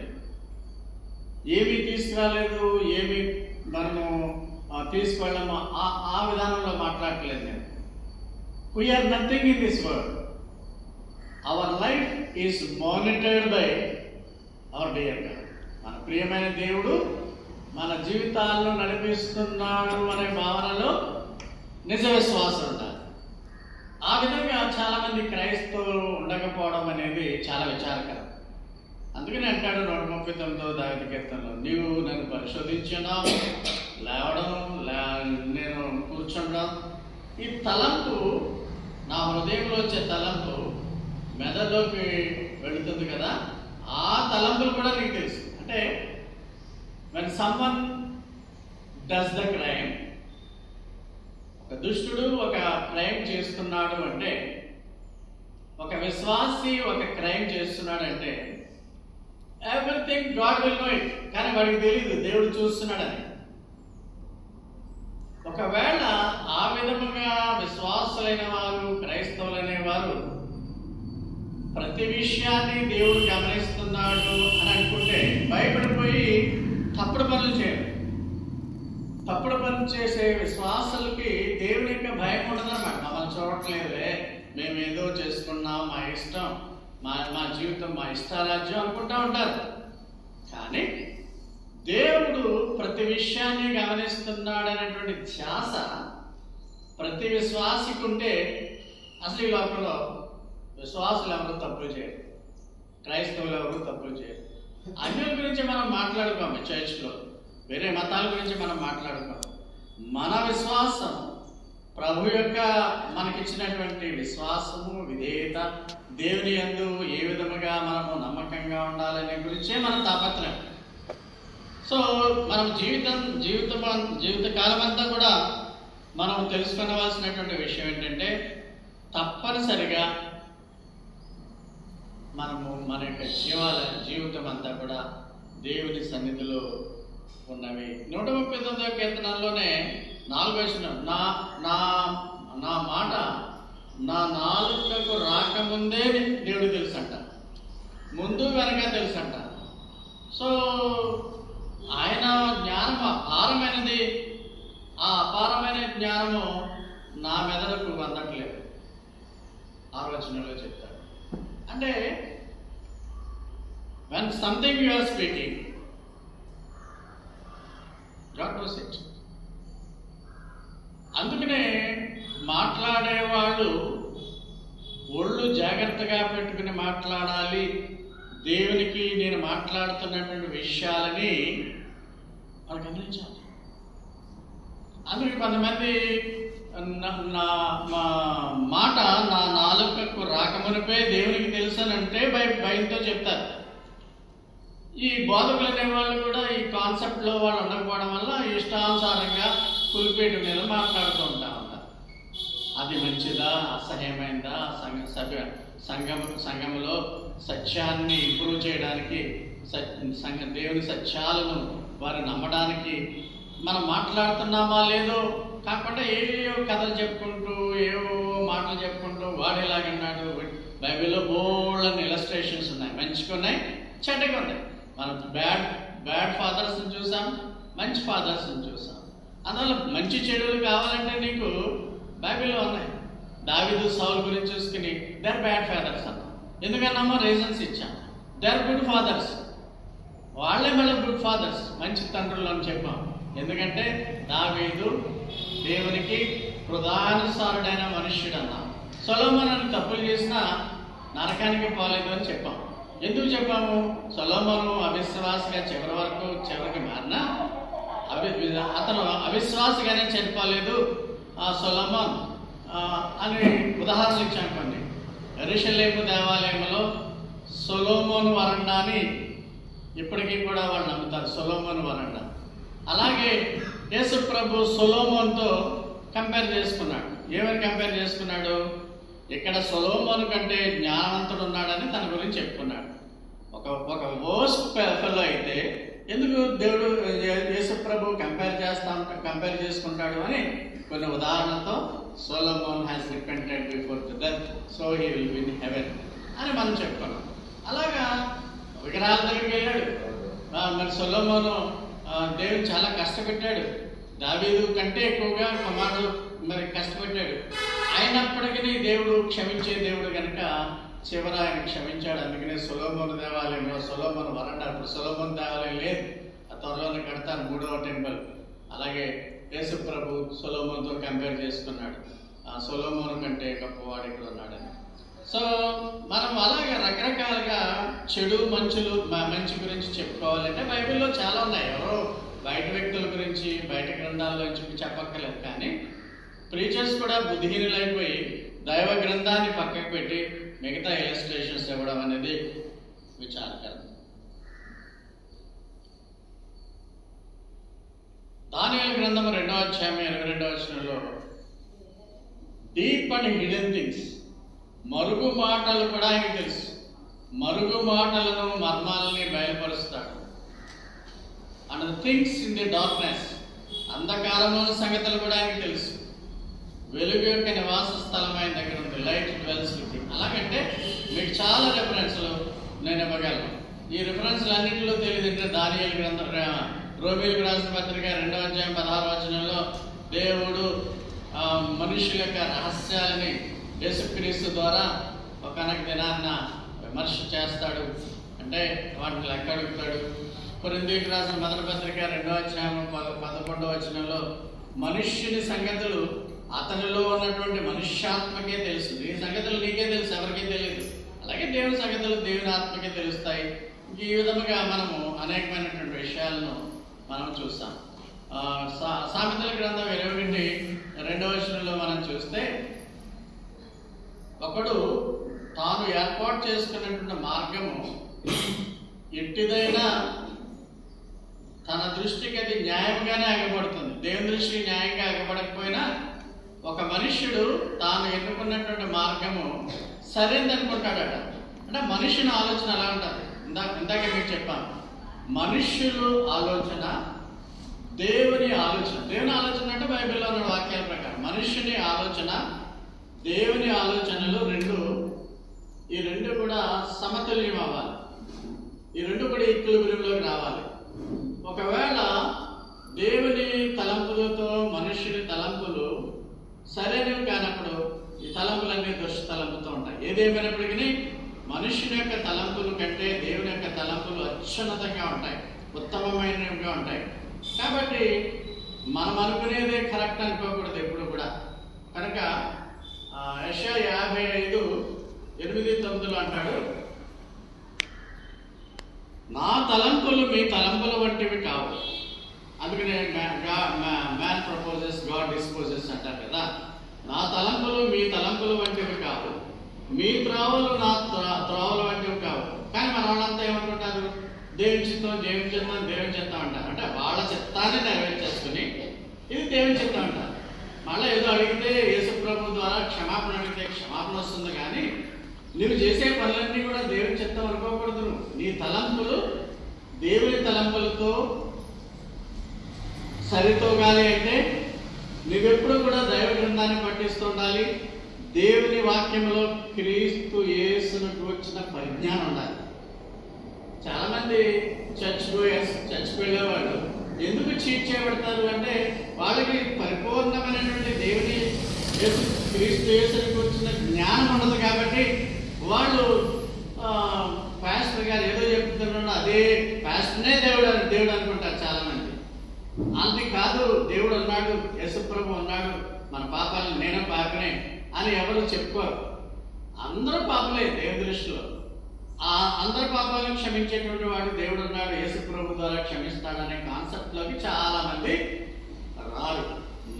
ఏమీ తీసుకురాలేదు, ఏమి మనము తీసుకెళ్ళము, ఆ విధానంలో మాట్లాడలేదు నేను. We are nothing in this world. Our life is monitored by our dear God. మన ప్రియమైన దేవుడు మన జీవితాలను నడిపిస్తున్నాడు అనే భావనలో నిజ విశ్వాసం ఉండాలి. ఆ విధంగా చాలా మంది క్రైస్తవులు ఉండకపోవడం అనేది చాలా విచారకరం. అందుకని అంటాడు 139వ దావీదు కీర్తనలో, నీవు నన్ను పరిశోధించున్నావు, లేవడం నేను కూర్చుండడం. ఈ తలంపు, నా హృదయంలో వచ్చే తలంపు మెదడులోకి వెళుతుంది కదా, ఆ తలంపులు కూడా నీకు తెలుసు. అంటే when someone does the crime, ఒక దుష్టుడు ఒక క్రైమ్ చేస్తున్నాడు అంటే, ఒక విశ్వాసి ఒక క్రైమ్ చేస్తున్నాడంటే everything God will know it. కానీ వాడికి తెలియదు దేవుడు చూస్తున్నాడని. ఒకవేళ ఆ విధముగా విశ్వాసులైన వారు, క్రైస్తవులైన వారు ప్రతి విషయాన్ని దేవుడు గమనిస్తున్నాడు అని అనుకుంటే భయపడిపోయి తప్పుడు పనులు చేయరు. తప్పుడు పనులు చేసే విశ్వాసులకి దేవుని యొక్క భయం ఉండదన్నమాట. మమ్మల్ని చూడట్లేదులే, మేము ఏదో చేసుకున్నాం, మా ఇష్టం, మా జీవితం, మా ఇష్టారాజ్యం అనుకుంటా ఉంటారు. కానీ దేవుడు ప్రతి విషయాన్ని గమనిస్తున్నాడు అనేటువంటి ధ్యాస ప్రతి విశ్వాసికి ఉంటే అసలు ఈ లోకంలో విశ్వాసులు ఎవరు తప్పులు చేయరు, క్రైస్తవులు ఎవరు తప్పులు చేయరు. అన్యుల గురించి మనం మాట్లాడుకోము, చర్చ్లో వేరే మతాల గురించి మనం మాట్లాడుకోము. మన విశ్వాసం, ప్రభు యొక్క మనకిచ్చినటువంటి విశ్వాసము, విధేయత, దేవుని యందు ఏ విధముగా మనము నమ్మకంగా ఉండాలనే గురించే మన తాపత్రయం. సో మనం జీవితకాలం అంతా కూడా మనం తెలుసుకోవాల్సినటువంటి విషయం ఏంటంటే, తప్పనిసరిగా మనము మన యొక్క జీవితం అంతా కూడా దేవుని సన్నిధిలో ఉన్నవి. 139వ కీర్తనలోనే 4వ వచనం, నా మాట నా నాలుకకు రాకముందే దేవుడు తెలుసంట, ముందు వెనక తెలుసంట. సో ఆయన జ్ఞానం అపారమైనది. ఆ అపారమైన జ్ఞానము నా మెదడుకు అందట్లేదు, 6వ వచనంలో చెప్తాడు. అంటే when something you are speaking, God knows it. అందుకనే మాట్లాడేవాళ్ళు ఒళ్ళు జాగ్రత్తగా పెట్టుకుని మాట్లాడాలి. దేవునికి నేను మాట్లాడుతున్నటువంటి విషయాలని వాళ్ళు గమనించాలి. అందుకే కొంతమంది నా మాట నా నాలుకకు రాకమునిపే దేవునికి తెలుసనంటే భయంతో చెప్తారు. ఈ బోధకులు అనేవాళ్ళు కూడా ఈ కాన్సెప్ట్లో వాళ్ళు ఉండకపోవడం వల్ల ఇష్టానుసారంగా పులిపేట మీద మాట్లాడుతూ ఉంటా ఉంటారు. అది మంచిదా, అసహ్యమైందా, సంఘములో సత్యాన్ని ఇంప్రూవ్ చేయడానికి, దేవుని సత్యాలను వారు నమ్మడానికి మనం మాట్లాడుతున్నామా లేదో కాకుండా ఏవో కథలు చెప్పుకుంటూ, ఏవో మాటలు చెప్పుకుంటూ, వాడు ఎలాగన్నాడు. బైబిల్లో బోల్డ్ ఇలస్ట్రేషన్స్ ఉన్నాయి, మంచిగా ఉన్నాయి, చెడ్డగా ఉన్నాయి. మనం బ్యాడ్ ఫాదర్స్ని చూసాం, మంచి ఫాదర్స్ని చూసాం. అందువల్ల మంచి చెడులు కావాలంటే నీకు బైబిల్లో ఉన్నాయి. దావీదు సౌలు గురించి చూసుకుని దే ఆర్ బ్యాడ్ ఫాదర్స్ అన్నాం. ఎందుకన్నామో రీజన్స్ ఇచ్చాం. దే ఆర్ గుడ్ ఫాదర్స్, వాళ్ళే మళ్ళీ గుడ్ ఫాదర్స్, మంచి తండ్రులు అని చెప్పాం. ఎందుకంటే దావీదు దేవునికి ప్రధానుసారుడైన మనుష్యుడు అన్నాం. సొలొమోను అని తప్పులు చేసినా నరకానికి పోలేదు అని చెప్పాం. ఎందుకు చెప్పాము? సొలొమోను అవిశ్వాసిగా చివరికి మారినా అతను అవిశ్వాసిగానే చనిపోలేదు సొలొమోన్ అని ఉదాహరణలు ఇచ్చాం కొన్ని. యెరూషలేము దేవాలయంలో సొలొమోను వరండా అని ఇప్పటికీ కూడా వాళ్ళు నమ్ముతారు, సొలొమోను వరండా. అలాగే యేసు ప్రభు సొలొమోన్తో కంపేర్ చేసుకున్నాడు. ఏమని కంపేర్ చేసుకున్నాడు? ఇక్కడ సొలొమోను కంటే జ్ఞానవంతుడు ఉన్నాడని తన గురించి చెప్పుకున్నాడు. ఒక వర్స్ట్ ఫెలో అయితే ఎందుకు దేవుడు యేసు ప్రభు కంపేర్ చేసుకుంటాడు అని కొన్ని ఉదాహరణతో Solomon has repented before to death, so he will be in heaven అని మనం చెప్పుకున్నాం. అలాగా విగ్రహాల దగ్గరికి వెళ్ళాడు. మరి సొలొమోను దేవుడు చాలా కష్టపెట్టాడు, దావీదు కంటే ఎక్కువగా కుమారుడు మరి కష్టపెట్టాడు. అయినప్పటికీ దేవుడు క్షమించే దేవుడు కనుక చివర ఆయన క్షమించాడు. అందుకనే సొలొమోను దేవాలయంలో సొలొమోను వరండా, ఇప్పుడు సొలొమోను దేవాలయం లేదు, త్వరలోనే కడతారు 3వ టెంపుల్. అలాగే యేసు ప్రభు సొలొమోనుతో కంపేర్ చేసుకున్నాడు, సొలొమోను కంటే గొప్పవాడు ఇక్కడ ఉన్నాడని. సో మనం అలాగే రకరకాలుగా చెడు మంచి గురించి చెప్పుకోవాలంటే బైబిల్లో చాలా ఉన్నాయి. ఎవరో బయట వ్యక్తుల గురించి బయట గ్రంథాల్లో చెప్పక్కర్లేదు. కానీ ప్రీచర్స్ కూడా బుద్ధిహీనులైపోయి దైవ గ్రంథాన్ని పక్కకు పెట్టి మిగతా ఇలస్ట్రేషన్స్ ఇవ్వడం అనేది విచారకరం. దానియేలు గ్రంథం 2వ అధ్యాయం 22వ వచనంలో డీప్ అండ్ హిడెన్ థింగ్స్, మరుగు మాటలు కూడా ఆయనకు తెలుసు. మరుగు మాటలను మర్మాలని బయలుపరుస్తాడు. And the things in the darkness, అంధకారంలోని సంగతులు కూడా ఆయనకు తెలుసు. వెలుగు యొక్క నివాస స్థలం ఆయన దగ్గర ఉంది. Light dwells with him. అలాగంటే మీకు చాలా రెఫరెన్స్లు నేను ఇవ్వగలను. ఈ రెఫరెన్స్లు అన్నింటిలో తెలియదంటే దానియేలు గ్రంథం, రోమీయులకు రాసిన పత్రిక 2వ అధ్యాయం 16వ వచనంలో దేవుడు మనుషుల యొక్క రహస్యాలని యేసుక్రీస్తు ద్వారా ఒకనొక దినాన్న విమర్శ చేస్తాడు, అంటే వాటిని లెక్క అడుగుతాడు. కొరింథీయులకు రాసిన మొదటి పత్రిక 2వ అధ్యాయం 11వ వచనంలో మనుష్యుని సంగతులు అతనిలో ఉన్నటువంటి మనుష్యాత్మకే తెలుసు. నీ సంగతులు నీకే తెలుసు, ఎవరికీ తెలియదు. అలాగే దేవుని సంగతులు దేవుని ఆత్మకే తెలుస్తాయి. ఈ విధముగా మనము అనేకమైనటువంటి విషయాలను మనం చూస్తాం. సామెతల గ్రంథం 21:2వ వచనంలో మనం చూస్తే, ఒకడు తాను ఏర్పాటు చేసుకున్నటువంటి మార్గము ఎట్టిదైనా తన దృష్టికి అది న్యాయంగానే ఆగబడుతుంది. దేవుని దృష్టికి న్యాయంగా ఆగబడకపోయినా ఒక మనుష్యుడు తాను ఎన్నుకున్నటువంటి మార్గము సరైనదనుకుంటాడట. అంటే మనుషుని ఆలోచన ఎలా ఉంటుంది? ఇందాకే మీకు చెప్పాను, మనుష్యులు ఆలోచన దేవుని ఆలోచన. దేవుని ఆలోచన అంటే బైబిల్లో ఉన్న వాక్యాల ప్రకారం మనుష్యుని ఆలోచన, దేవుని ఆలోచనలు ఈ రెండు కూడా సమతుల్యం అవ్వాలి. ఈ రెండు కూడా ఈక్విలిబ్రియంలోకి రావాలి. ఒకవేళ దేవుని తలంపులతో మనుష్యుని తలంపులు సరైనవి కానప్పుడు ఈ తలంపులన్నీ దుష్ట తలంపుతో ఉంటాయి. ఏదేమైనప్పటికీ మనుష్యుని యొక్క తలంపుల కంటే దేవుని యొక్క తలంపులు అత్యున్నతంగా ఉంటాయి, ఉత్తమమైనవిగా ఉంటాయి. కాబట్టి మనం అనుకునేదే కరెక్ట్ అనుకోకూడదు ఎప్పుడు కూడా. కనుక యెషయా 55:8-9 అంటాడు, నా తలంపులు మీ తలంపుల వంటివి కావు. అందుకనే మ్యాన్ ప్రపోజెస్, గాడ్ డిస్పోజెస్ అంటారు కదా. నా తలంపులు మీ తలంపుల వంటివి కావు, మీ త్రోవలు నా త్రోవల వంటివి కావు. కానీ మన వాళ్ళంతా ఏమనుకుంటారు? దేవుని చిత్తం, దేవుని చిత్తం, దేవుని చిత్తం అంటారు. అంటే వాళ్ళ చిత్తాన్ని నెరవేర్చేసుకుని ఇది దేవుని చిత్తం అంటారు. మళ్ళీ ఏదో అడిగితే యేసు ప్రభు ద్వారా క్షమాపణ అడిగితే క్షమాపణ వస్తుంది. కానీ నువ్వు చేసే పనులన్నీ కూడా దేవుని చిత్తం అనుకోకూడదు. నీ తలంపులు దేవుని తలంపులతో సరితూగాలి అంటే నువ్వెప్పుడు కూడా దైవ గ్రంథాన్ని పఠిస్తూ ఉండాలి. దేవుని వాక్యంలో క్రీస్తు యేసును గూర్చిన పరిజ్ఞానం ఉండాలి. చాలా మంది చర్చ్కి వెళ్ళేవాళ్ళు ఎందుకు చీట్ చేయబడతారు అంటే వాళ్ళకి పరిపూర్ణమైనటువంటి దేవుని క్రీస్తు యేసును గూర్చిన జ్ఞానం ఉండదు. కాబట్టి వాళ్ళు పాస్టర్ గారు ఏదో చెప్తున్నాడు అదే పాస్టర్నే దేవుడు అనుకుంటారు చాలా మంది. అది కాదు, దేవుడు ఉన్నాడు, యేసు ప్రభు ఉన్నాడు, మన పాపాలను నేను పాపనే అని ఎవరు చెప్పుకోరు. అందరూ పాపలే దేవుని దృష్టిలో. అందరి పాపాలను క్షమించేటువంటి వాడు దేవుడు ఉన్నాడు, యేసు ప్రభు ద్వారా క్షమిస్తాడనే కాన్సెప్ట్ లోకి చాలా మంది రారు.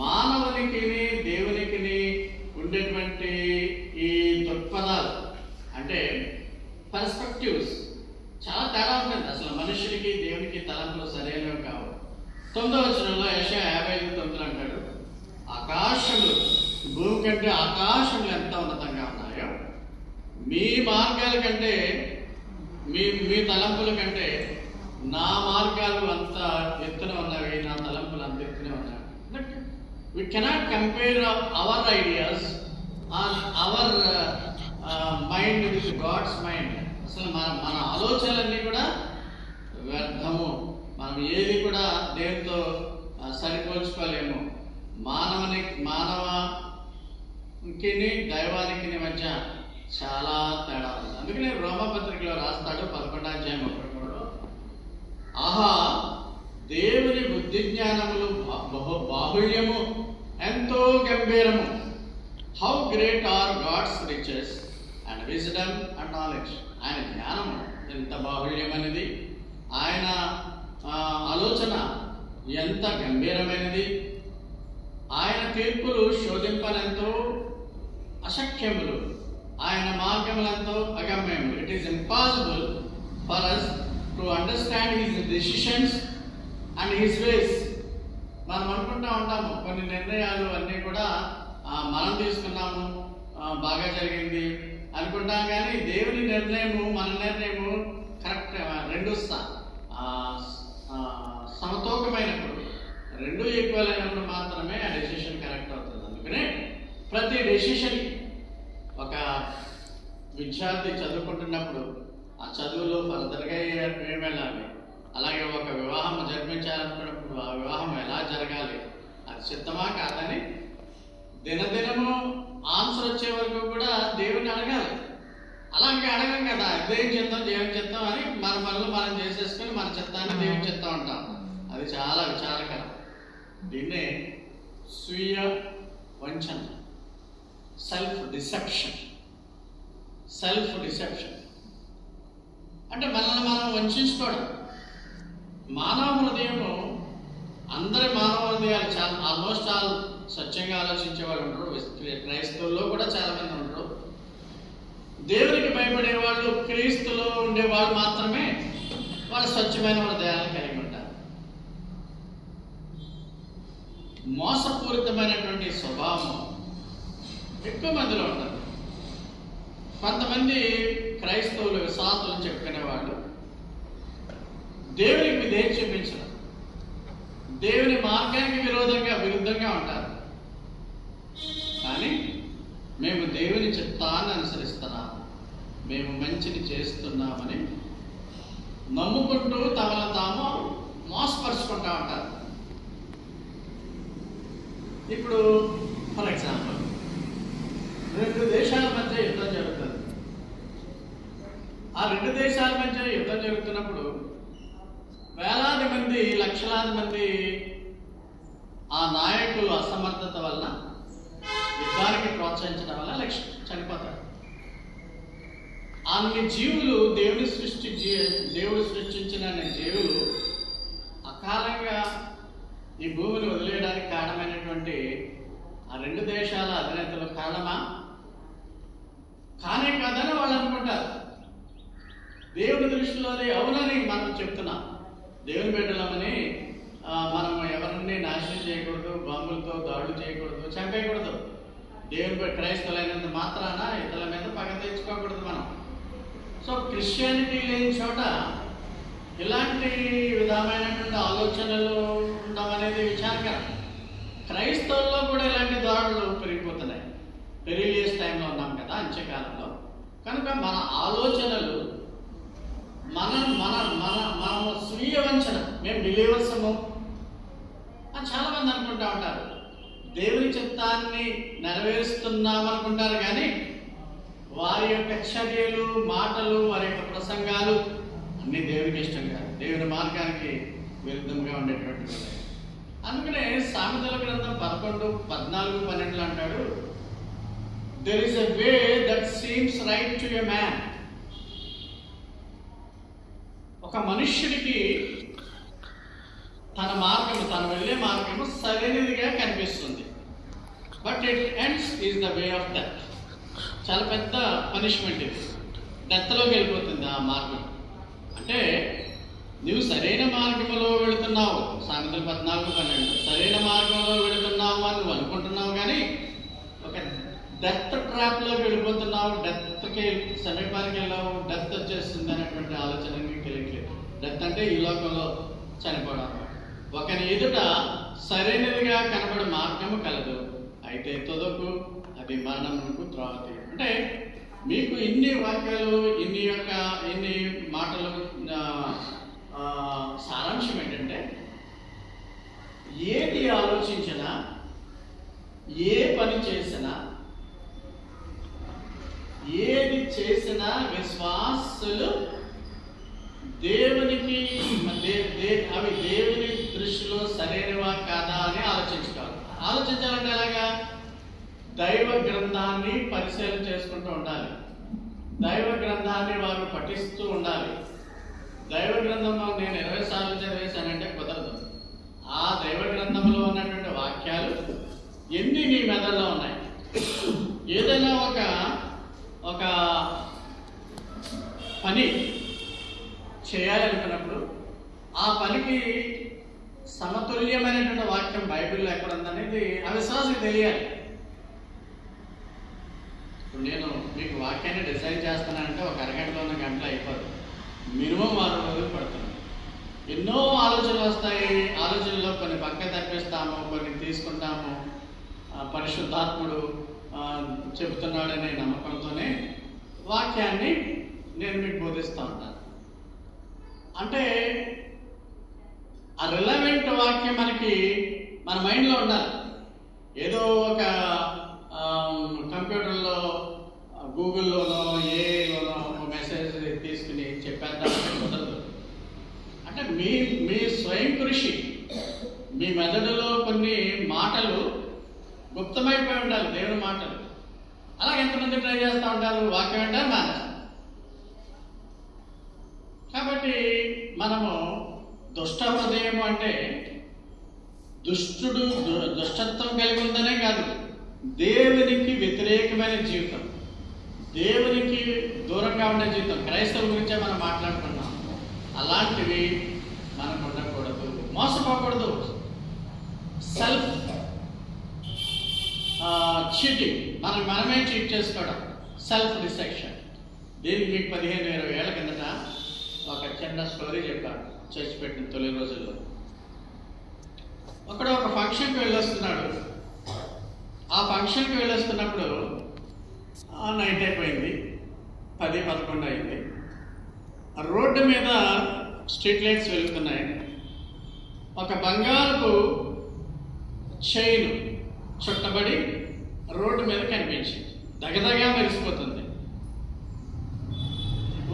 మానవునికి దేవునికి ఉండేటువంటి ఈ దృక్పథాలు అంటే పర్స్పెక్టివ్స్ చాలా తేడా ఉంటుంది. అసలు మనుషునికి దేవునికి తలంపులు సరైనవి కావు. 9వ వచనంలో యెషయా 55:9 అంటాడు, ఆకాశములు భూమి కంటే ఆకాశములు ఎంత ఉన్నతంగా ఉన్నాయో మీ మార్గాల కంటే మీ తలంపుల కంటే నా మార్గాలు అంత ఎత్తున ఉన్నవి, నా తలంపులు అంత ఎత్తునే ఉన్నవి. We cannot compare our ideas or our mind with God's mind. అసలు మన ఆలోచనలన్నీ కూడా వ్యర్థము. మనం ఏది కూడా దేవునితో సరిపోల్చుకోలేము. మానవానికి దైవానికి మధ్య చాలా తేడా ఉంది. అందుకనే రోమపత్రికలో రాస్తాడు 11వ అధ్యాయం 1 ఆహా దేవుని బుద్ధి జ్ఞానములు బాహుళ్యము, ఎంతో గంభీరము. How great are God's riches and wisdom and knowledge. ఆయన జ్ఞానము ఎంత బాహుళ్యమైనది, ఆయన ఆలోచన ఎంత గంభీరమైనది, ఆయన తీర్పులు శోధింపనంతో అశక్యములు, ఆయన మార్గములంతో అగమ్యములు. It is impossible for us to understand his decisions and his ways. మనం అనుకుంటా ఉంటాము కొన్ని నిర్ణయాలు అన్నీ కూడా మనం తీసుకున్నాము, బాగా జరిగింది అనుకుంటాం, కానీ దేవుని నిర్ణయము మన నిర్ణయము కరెక్ట్, రెండు సమతూకమైనప్పుడు, రెండు ఈక్వల్ అయినప్పుడు మాత్రమే ఆ డెసిషన్ కరెక్ట్ అవుతుంది. అందుకనే ప్రతి డెసిషన్, ఒక విద్యార్థి చదువుకుంటున్నప్పుడు ఆ చదువులో ఫర్దర్గా ఏం వెళ్ళాలి, అలాగే ఒక వివాహం జరిపించాలనుకున్నప్పుడు ఆ వివాహం ఎలా జరగాలి, అది చిత్తమా కాదని దినదినము ఆన్సర్ వచ్చే వరకు కూడా దేవుని అడగాలి. అలాగే అడగం కదా, దేవుని చిత్తం దేవుని చిత్తం అని మన పనులు మనం చేసేసుకొని మన చిత్తాన్ని దేవుని చిత్తం అంటాం. అది చాలా విచారకరం. దీన్నే స్వీయ వంచన, సెల్ఫ్ డిసెప్షన్. అంటే మనల్ని మనం వంచుకోవడం. మానవ హృదయము, అందరి మానవ హృదయాలు చాలా ఆల్మోస్ట్ ఆల్ స్వచ్ఛంగా ఆలోచించే వాళ్ళు ఉంటారు. క్రైస్తవుల్లో కూడా చాలా మంది ఉంటారు. దేవునికి భయపడే వాళ్ళు, క్రీస్తులో ఉండేవాళ్ళు మాత్రమే వాళ్ళు స్వచ్ఛమైన హృదయాలను కలిగి ఉంటారు. మోసపూరితమైనటువంటి స్వభావం ఎక్కువ మందిలో ఉంటుంది. కొంతమంది క్రైస్తవులు విశ్వాసులు చెప్పుకునే వాళ్ళు దేవునికి విధేయత చూపించడం, దేవుని మార్గానికి విరుద్ధంగా ఉంటారు. కానీ మేము దేవుని చిత్తాన్ని అనుసరిస్తున్నాము, మేము మంచిని చేస్తున్నామని నమ్ముకుంటూ తమను తాము మోసపరుచుకుంటా ఉంటారు. ఇప్పుడు ఫర్ ఎగ్జాంపుల్, రెండు దేశాల మధ్య యుద్ధం జరుగుతుంది. ఆ రెండు దేశాల మధ్య యుద్ధం జరుగుతున్నప్పుడు వేలాది మంది, లక్షలాది మంది ఆ నాయకులు అసమర్థత వలన, యుద్ధానికి ప్రోత్సహించడం వల్ల చనిపోతారు. అన్ని జీవులు, దేవుడు సృష్టించిన జీవులు అకాలంగా ఈ భూమిని వదిలేయడానికి కారణమైనటువంటి ఆ రెండు దేశాల అధినేతలు కారణమా? కానే కాదని వాళ్ళు అనుకుంటారు. దేవుడి దృష్టిలో అది అవునని మనం చెప్తున్నాం. దేవుని బిడ్డలమని మనం ఎవరిని నాశనం చేయకూడదు, బాంబులతో దాడులు చేయకూడదు, చంపేయకూడదు. దేవుని క్రైస్తవులైనంత మాత్రాన ఇతరుల మీద పగ తెచ్చుకోకూడదు మనం. సో క్రిస్టియానిటీ లేని చోట ఇలాంటి విధమైనటువంటి ఆలోచనలు ఉండడం అనేది విచారకరం. క్రైస్తవుల్లో కూడా ఇలాంటి దాడులు పెరిగిపోతున్నాయి. పెరిలియస్ టైంలో ఉన్నాం కదా, అంత్యకాలంలో. కనుక మన ఆలోచనలు, మన స్వీయ వంచన, మేము బిలీవర్సము అని చాలా మంది అనుకుంటా ఉంటారు. దేవుని చిత్తాన్ని నెరవేరుస్తున్నామనుకుంటారు, కానీ వారి యొక్క చర్యలు, మాటలు, వారి యొక్క ప్రసంగాలు అన్ని దేవునికి ఇష్టం కాదు, దేవుని మార్గానికి విరుద్ధంగా ఉండేటువంటివి. అందుకనే సామెతల గ్రంథం 11, 14, 12 అంటాడు, there is a way that seems right to a man. ఒక మనుష్యుడికి తను వెళ్ళే మార్గము సరైనదిగా కనిపిస్తుంది. But it ends is the way of death. చాలా పెద్ద పనిష్మెంట్ ఇది. డెత్లోకి వెళ్ళిపోతుంది ఆ మార్గం. అంటే నువ్వు సరైన మార్గంలో వెళుతున్నావు, సామెతలు 14, 12, సరైన మార్గంలో వెళుతున్నావు అని నువ్వు అనుకుంటున్నావు, కానీ ఒక డెత్ ట్రాప్లోకి వెళ్ళిపోతున్నావు, డెత్కి సమీపానికి వెళ్ళావు, డెత్ వచ్చేస్తుంది అనేటువంటి ఆలోచన మీకు తెలియట్లేదు. డెత్ అంటే ఈ లోకంలో చనిపోవడం. ఒకని ఎదుట సరైనదిగా కనబడే మార్గము కలదు, అయితే తుదకు అది మరణమునకు త్రోవ. అంటే మీకు ఇన్ని వాక్యాలు, ఇన్ని మాటలు సారాంశం ఏంటంటే, ఏది ఆలోచించినా, ఏ పని చేసినా, ఏది చేసినా విశ్వాసులు దేవునికి అవి దేవుని దృష్టిలో సరైనవా కాదా అని ఆలోచించుకోవాలి. ఆలోచించాలంటే ఎలాగా? దైవ గ్రంథాన్ని పరిశీలన చేసుకుంటూ ఉండాలి. దైవ గ్రంథాన్ని వారు పఠిస్తూ ఉండాలి. దైవ గ్రంథంలో నేను 20 సార్లు చదివేశానంటే కుదరదు. ఆ దైవ గ్రంథంలో ఉన్నటువంటి వాక్యాలు ఎన్ని నీ మెదడులో ఉన్నాయి? ఏదైనా ఒక పని చేయాలనుకున్నప్పుడు ఆ పనికి సమతుల్యమైనటువంటి వాక్యం బైబిల్లో ఎక్కడ ఉందనేది అవిశ్వాసకి తెలియాలి. ఇప్పుడు నేను మీకు వాక్యాన్ని డిజైన్ చేస్తానంటే ఒక అరగంటలో గంటలు అయిపోదు. మినిమం 6 రోజులు పడుతుంది. ఎన్నో ఆలోచనలు వస్తాయి. ఆలోచనలో కొన్ని పక్క తప్పిస్తాము, కొన్ని తీసుకుంటాము. పరిశుద్ధాత్ముడు చెబుతున్నాడనే నమ్మకంతోనే వాక్యాన్ని నేను మీకు బోధిస్తూ ఉంటాను. అంటే ఆ రిలవెంట్ వాక్యం మన మైండ్లో ఉండాలి. ఏదో ఒక కంప్యూటర్లో గూగుల్లోనో ఏలోనో మెసేజ్ తీసుకుని చెప్పేద్దామంటే కుదరదు. అంటే మీ స్వయం కృషి, మీ మెదడులో కొన్ని మాటలు గుప్తమైపోయి ఉండాలి, దేవుని మాటలు. అలాగే ఎంతమంది ట్రై చేస్తూ ఉంటారు, వాక్యం అంటారు మానేస్తారు. కాబట్టి మనము దుష్ట హృదయం అంటే దుష్టత్వం కలిగి ఉందనే కాదు, దేవునికి వ్యతిరేకమైన జీవితం, దేవునికి దూరంగా ఉండే జీవితం. క్రైస్తవుల గురించే మనం మాట్లాడుకున్నాం. అలాంటివి మనకు ఉండకూడదు. మోసపోకూడదు. సెల్ఫ్ చీటింగ్, మనమే చీట్ చేసుకోవడం, సెల్ఫ్ డిసెక్షన్. దీనికి మీకు 15-20 ఏళ్ల కిందట ఒక చిన్న స్టోరీ చెప్పాడు. చర్చి పెట్టిన తొలి రోజుల్లో అక్కడ ఒక ఫంక్షన్కి వెళ్ళొస్తున్నాడు. ఆ ఫంక్షన్కి వెళ్ళొస్తున్నప్పుడు నైట్ అయిపోయింది, 10-11 అయింది. రోడ్డు మీద స్ట్రీట్ లైట్స్ వెలుగుతున్నాయి. ఒక బంగారపు చైన్ చుట్టబడి రోడ్డు మీద కనిపించింది, దగదగా మెరిసిపోతుంది.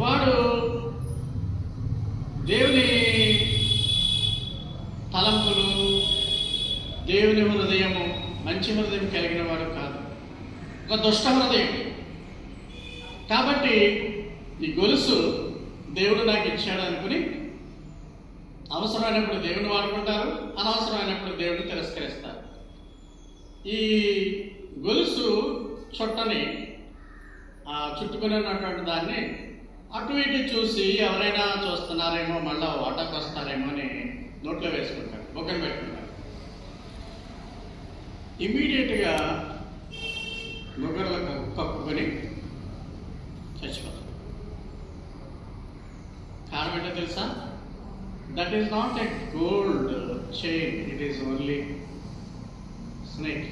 వాడు దేవుని తలంపులు, దేవుని హృదయము, మంచి హృదయం కలిగిన వాడు కాదు, ఒక దుష్ట హృదయం. కాబట్టి ఈ గొలుసు దేవుడు నాకు ఇచ్చాడు అనుకుని అవసరమైనప్పుడు దేవుని వాడుకుంటారు, అనవసరమైనప్పుడు దేవుడిని తిరస్కరిస్తారు. ఈ గొలుసు చుట్టని చుట్టుకుని ఉన్నటువంటి దాన్ని అటు ఇటు చూసి ఎవరైనా చూస్తున్నారేమో, మళ్ళీ ఓటకు వస్తారేమో అని నోట్లో వేసుకుంటాడు, బొక్కన పెట్టుకుంటాడు. ఇమీడియట్గా నుగర్లు కప్పుకొని చచ్చిపోతాడు. కారణం ఏంటో తెలుసా? That is not a gold chain, it is only snake,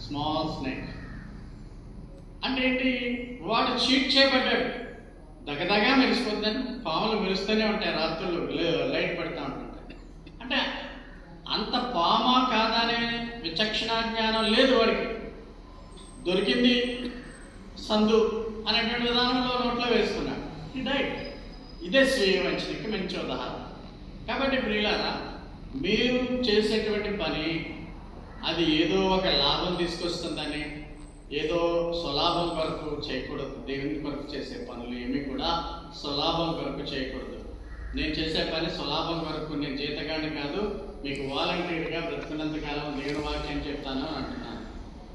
small snake. అంటే ఏంటి? వాడు చీట్ చేయబడ్డాడు. దగదగా మెరిసిపోద్దని, పాములు మెరుస్తూనే ఉంటాయి రాత్రులు, లైట్ పడుతూ ఉంటుంటాయి. అంటే అంత పామా కాదనే విచక్షణ జ్ఞానం లేదు వాడికి. దొరికింది సందు అనేటువంటి విధానంలో నోట్లో వేసుకున్నాడు. ఈ డైట్ ఇదే స్వీయ వంచనకి మంచి ఉదాహరణ. కాబట్టి ప్రియులారా, మీరు చేసేటువంటి పని అది ఏదో ఒక లాభం తీసుకొస్తుందని, ఏదో స్వలాభం కొరకు చేయకూడదు. దేవుని కొరకు చేసే పనులు ఏమి కూడా స్వలాభం కొరకు చేయకూడదు. నేను చేసే పని స్వలాభం కొరకు, నేను జీతగాడిని కాదు, మీకు వాలంటీర్గా బ్రతుకున్నంతకాలం దేవుని వాక్యం చెప్తాను అని అంటున్నాను.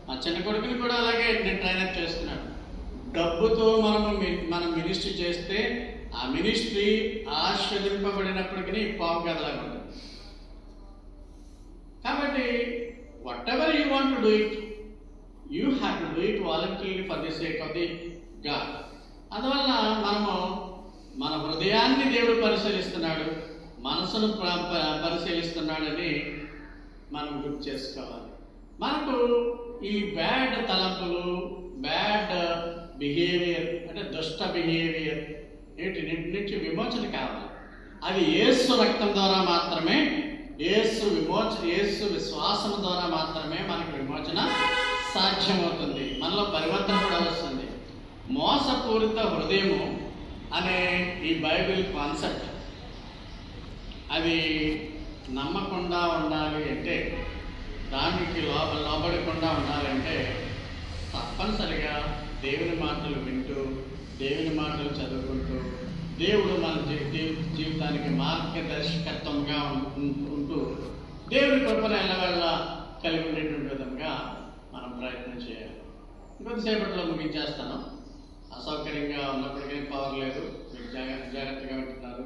మా చిన్న కొడుకుని కూడా అలాగే నేను ట్రైనప్ చేస్తున్నాను. డబ్బుతో మనం మినిస్ట్రీ చేస్తే ఆ మినిస్ట్రీ ఆశీర్వదింపబడినప్పటికీ పాము కదలాగా ఉంటుంది. కాబట్టి whatever you want to do it, you have to do it voluntarily for the sake of the God. అందువల్ల మనము మన హృదయాన్ని దేవుడు పరిశీలిస్తున్నాడు, మనసును పరిశీలిస్తున్నాడని మనం గుర్తు చేసుకోవాలి. మనకు ఈ బ్యాడ్ తలంపులు, బ్యాడ్ బిహేవియర్, అంటే దుష్ట బిహేవియర్ వీటి నుంచి విమోచన కావాలి. అది యేసు రక్తం ద్వారా మాత్రమే, యేసు విశ్వాసం ద్వారా మాత్రమే మనకు విమోచన సాధ్యమవుతుంది. మనలో పరివర్తన కూడా వస్తుంది. మోసపూరిత హృదయము అనే ఈ బైబిల్ కాన్సెప్ట్ అది నమ్మకుండా ఉండాలి అంటే, దానికి లోబడకుండా ఉండాలంటే తప్పనిసరిగా దేవుని మాటలు వింటూ, దేవుని మాటలు చదువుకుంటూ, దేవుడు మన జీవితానికి మార్గదర్శకత్వంగా ఉంటూ దేవుని కృపను ఎల్లవేళ కలిగి ఉండేటువంటి విధంగా మనం ప్రయత్నం చేయాలి. ఇంకొంతసేపట్లో ముగించేస్తాను. అసౌకర్యంగా ఉన్నప్పటికీ పవర్ లేదు, మీరు జాగ్రత్తగా ఉంటున్నారు.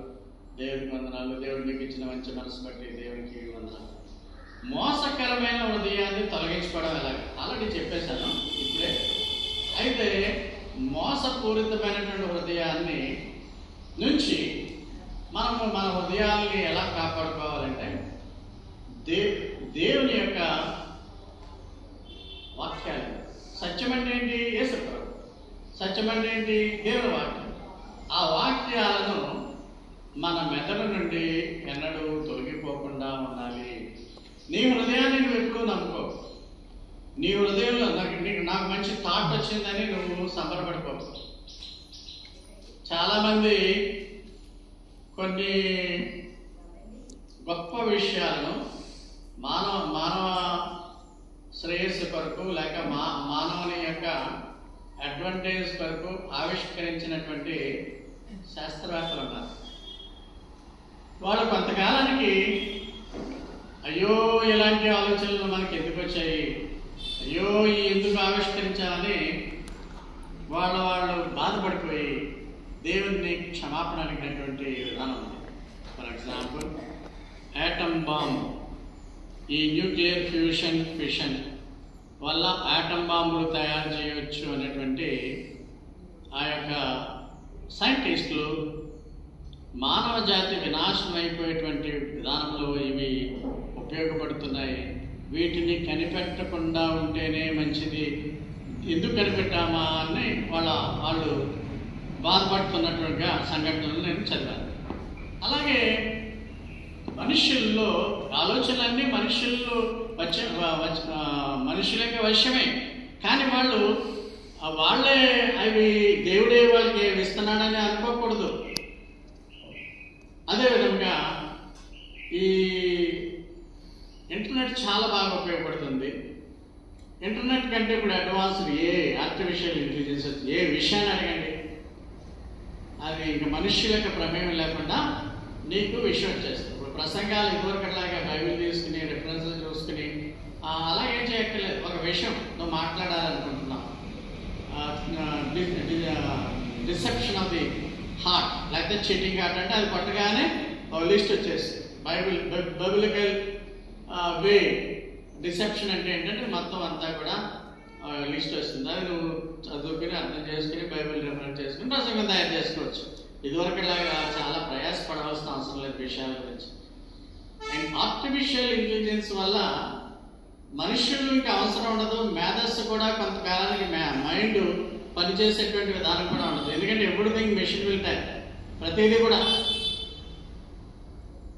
దేవునికి వందనాలు. దేవుడు మీకు ఇచ్చిన మంచి మనసు బట్టి దేవునికి వందనాలు. మోసకరమైన హృదయాన్ని తొలగించుకోవడం ఎలాగ ఆల్రెడీ చెప్పేశాను ఇప్పుడే. అయితే మోసపూరితమైనటువంటి హృదయాన్ని నుంచి మనము మన హృదయాల్ని ఎలా కాపాడుకోవాలంటే, దేవుని యొక్క వాక్యాలు. సత్యం అంటే ఏంటి? యేసుప్రభు. సత్యం అంటే ఏంటి? దేవుని వాక్యం. ఆ వాక్యాలను మన మెదడు నుండి ఎన్నడూ తొలగిపోకుండా ఉండాలి. నీ హృదయాన్ని నువ్వు ఎప్పుడూ నమ్ముకో. నీ హృదయంలో నాకు మంచి థాట్ వచ్చిందని నువ్వు సంబరపడిపోకు. చాలామంది కొన్ని గొప్ప విషయాలను మానవ శ్రేయస్సు కొరకు లేక మానవుని యొక్క అడ్వాంటేజ్ కొరకు ఆవిష్కరించినటువంటి శాస్త్రవేత్తలు ఉన్నారు. వాళ్ళు కొంతకాలానికి అయ్యో ఇలాంటి ఆలోచనలు మనకి ఎందుకు వచ్చాయి, అయ్యో ఎందుకు ఆవిష్కరించాలని వాళ్ళు బాధపడిపోయి దేవుని క్షమాపణ అడిగినటువంటి విధానం ఉంది. ఫర్ ఎగ్జాంపుల్, యాటమ్ బాంబ్, ఈ న్యూక్లియర్ ఫిషన్ వల్ల యాటమ్ బాంబులు తయారు చేయవచ్చు అనేటువంటి ఆ యొక్క సైంటిస్టులు మానవ జాతి వినాశనం అయిపోయేటువంటి విధానంలో ఇవి ఉపయోగపడుతున్నాయి, వీటిని కనిపెట్టకుండా ఉంటేనే మంచిది, ఎందుకు కనిపెట్టామా అని వాళ్ళు బాధపడుతున్నట్టుగా సంఘటనలు నేను చదివాను. అలాగే మనుషుల్లో ఆలోచనలన్నీ మనుషులకి వశ్యమే, కానీ వాళ్ళే అవి దేవుడే వాళ్ళకి ఇస్తున్నాడని అనుకోకూడదు. అదేవిధంగా ఈ ఇంటర్నెట్ చాలా బాగా ఉపయోగపడుతుంది. ఇంటర్నెట్ కంటే ఇప్పుడు అడ్వాన్స్డ్ ఆర్టిఫిషియల్ ఇంటెలిజెన్స్ ఏ విషయాన్ని అడగండి, అది ఇంక మనుష్యులకు ప్రమేయం లేకుండా నీకు విషయం వచ్చేస్తుంది. ఇప్పుడు ప్రసంగాలు ఇదివరకట్లాగా బైబిల్ తీసుకుని రిఫరెన్స్లు చూసుకుని అలా ఏం చేయక్కర్లేదు. ఒక విషయం నువ్వు మాట్లాడాలనుకుంటున్నావు, డిసెప్షన్ ఆఫ్ ది హార్ట్ లేకపోతే చీటింగ్ హార్ట్ అంటే అది పట్టగానే లిస్ట్ వచ్చేస్తుంది. బైబిలికల్ వే డిసెప్షన్ అంటే ఏంటంటే మొత్తం అంతా కూడా లిస్ట్ వస్తుంది. అది నువ్వు చదువుకుని అర్థం చేసుకుని బైబిల్ రిఫరెన్స్ చేసుకుని ప్రసంగం తయారు చేసుకోవచ్చు. ఇదివరకులాగా చాలా ప్రయాసపడవలసిన అవసరం లేదు విషయాల గురించి. అండ్ ఆర్టిఫిషియల్ ఇంటెలిజెన్స్ వల్ల మనుషులకి అవసరం ఉండదు, మేధస్సు కూడా కొంతకాలానికి మైండ్ పనిచేసేటువంటి విధానం కూడా ఉండదు. ఎందుకంటే ఎవ్రీథింగ్ మెషిన్ విల్ టైప్, ప్రతిదీ కూడా.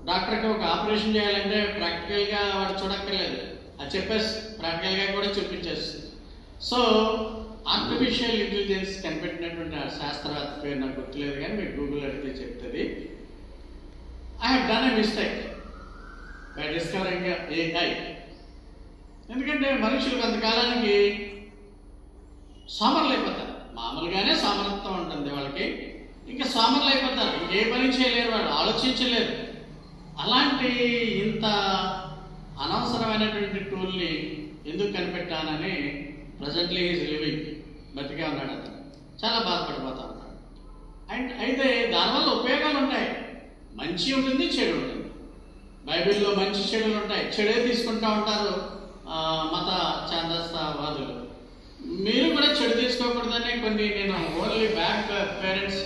డాక్టర్కి ఒక ఆపరేషన్ చేయాలంటే ప్రాక్టికల్గా వాడు చూడక్కర్లేదు, అది చెప్పేసి ప్రాక్టికల్గా కూడా చూపించేస్తుంది. సో ఆర్టిఫిషియల్ ఇంటెలిజెన్స్ కనిపెట్టినటువంటి శాస్త్రవేత్త పేరు నాకు గుర్తులేదు, కానీ మీకు గూగుల్ అడిగితే చెప్తుంది. I have done a mistake by discovering AI. ఎందుకంటే మనుషులు కొంతకాలానికి సోమరులు అయిపోతారు. మామూలుగానే సోమరత్వం ఉంటుంది వాళ్ళకి, ఇంకా సోమరులు అయిపోతారు, ఇంకే పని చేయలేరు, వాళ్ళు ఆలోచించలేరు. అలాంటి ఇంత అనవసరమైనటువంటి టూల్ని ఎందుకు కనిపెట్టానని ప్రజెంట్లీ ఈజ్ లివింగ్, బతికే ఉన్నాడు అతను, చాలా బాధపడిపోతా ఉన్నాడు. అండ్ అయితే దానివల్ల ఉపయోగాలు ఉంటాయి, మంచి ఉంటుంది, చెడు ఉంటుంది. బైబిల్లో మంచి చెడులు ఉంటాయి, చెడే తీసుకుంటూ ఉంటారు మత ఛాందస్తవాదులు. మీరు కూడా చెడు తీసుకోకూడదని కొన్ని నేను ఓన్లీ బ్యాడ్ పేరెంట్స్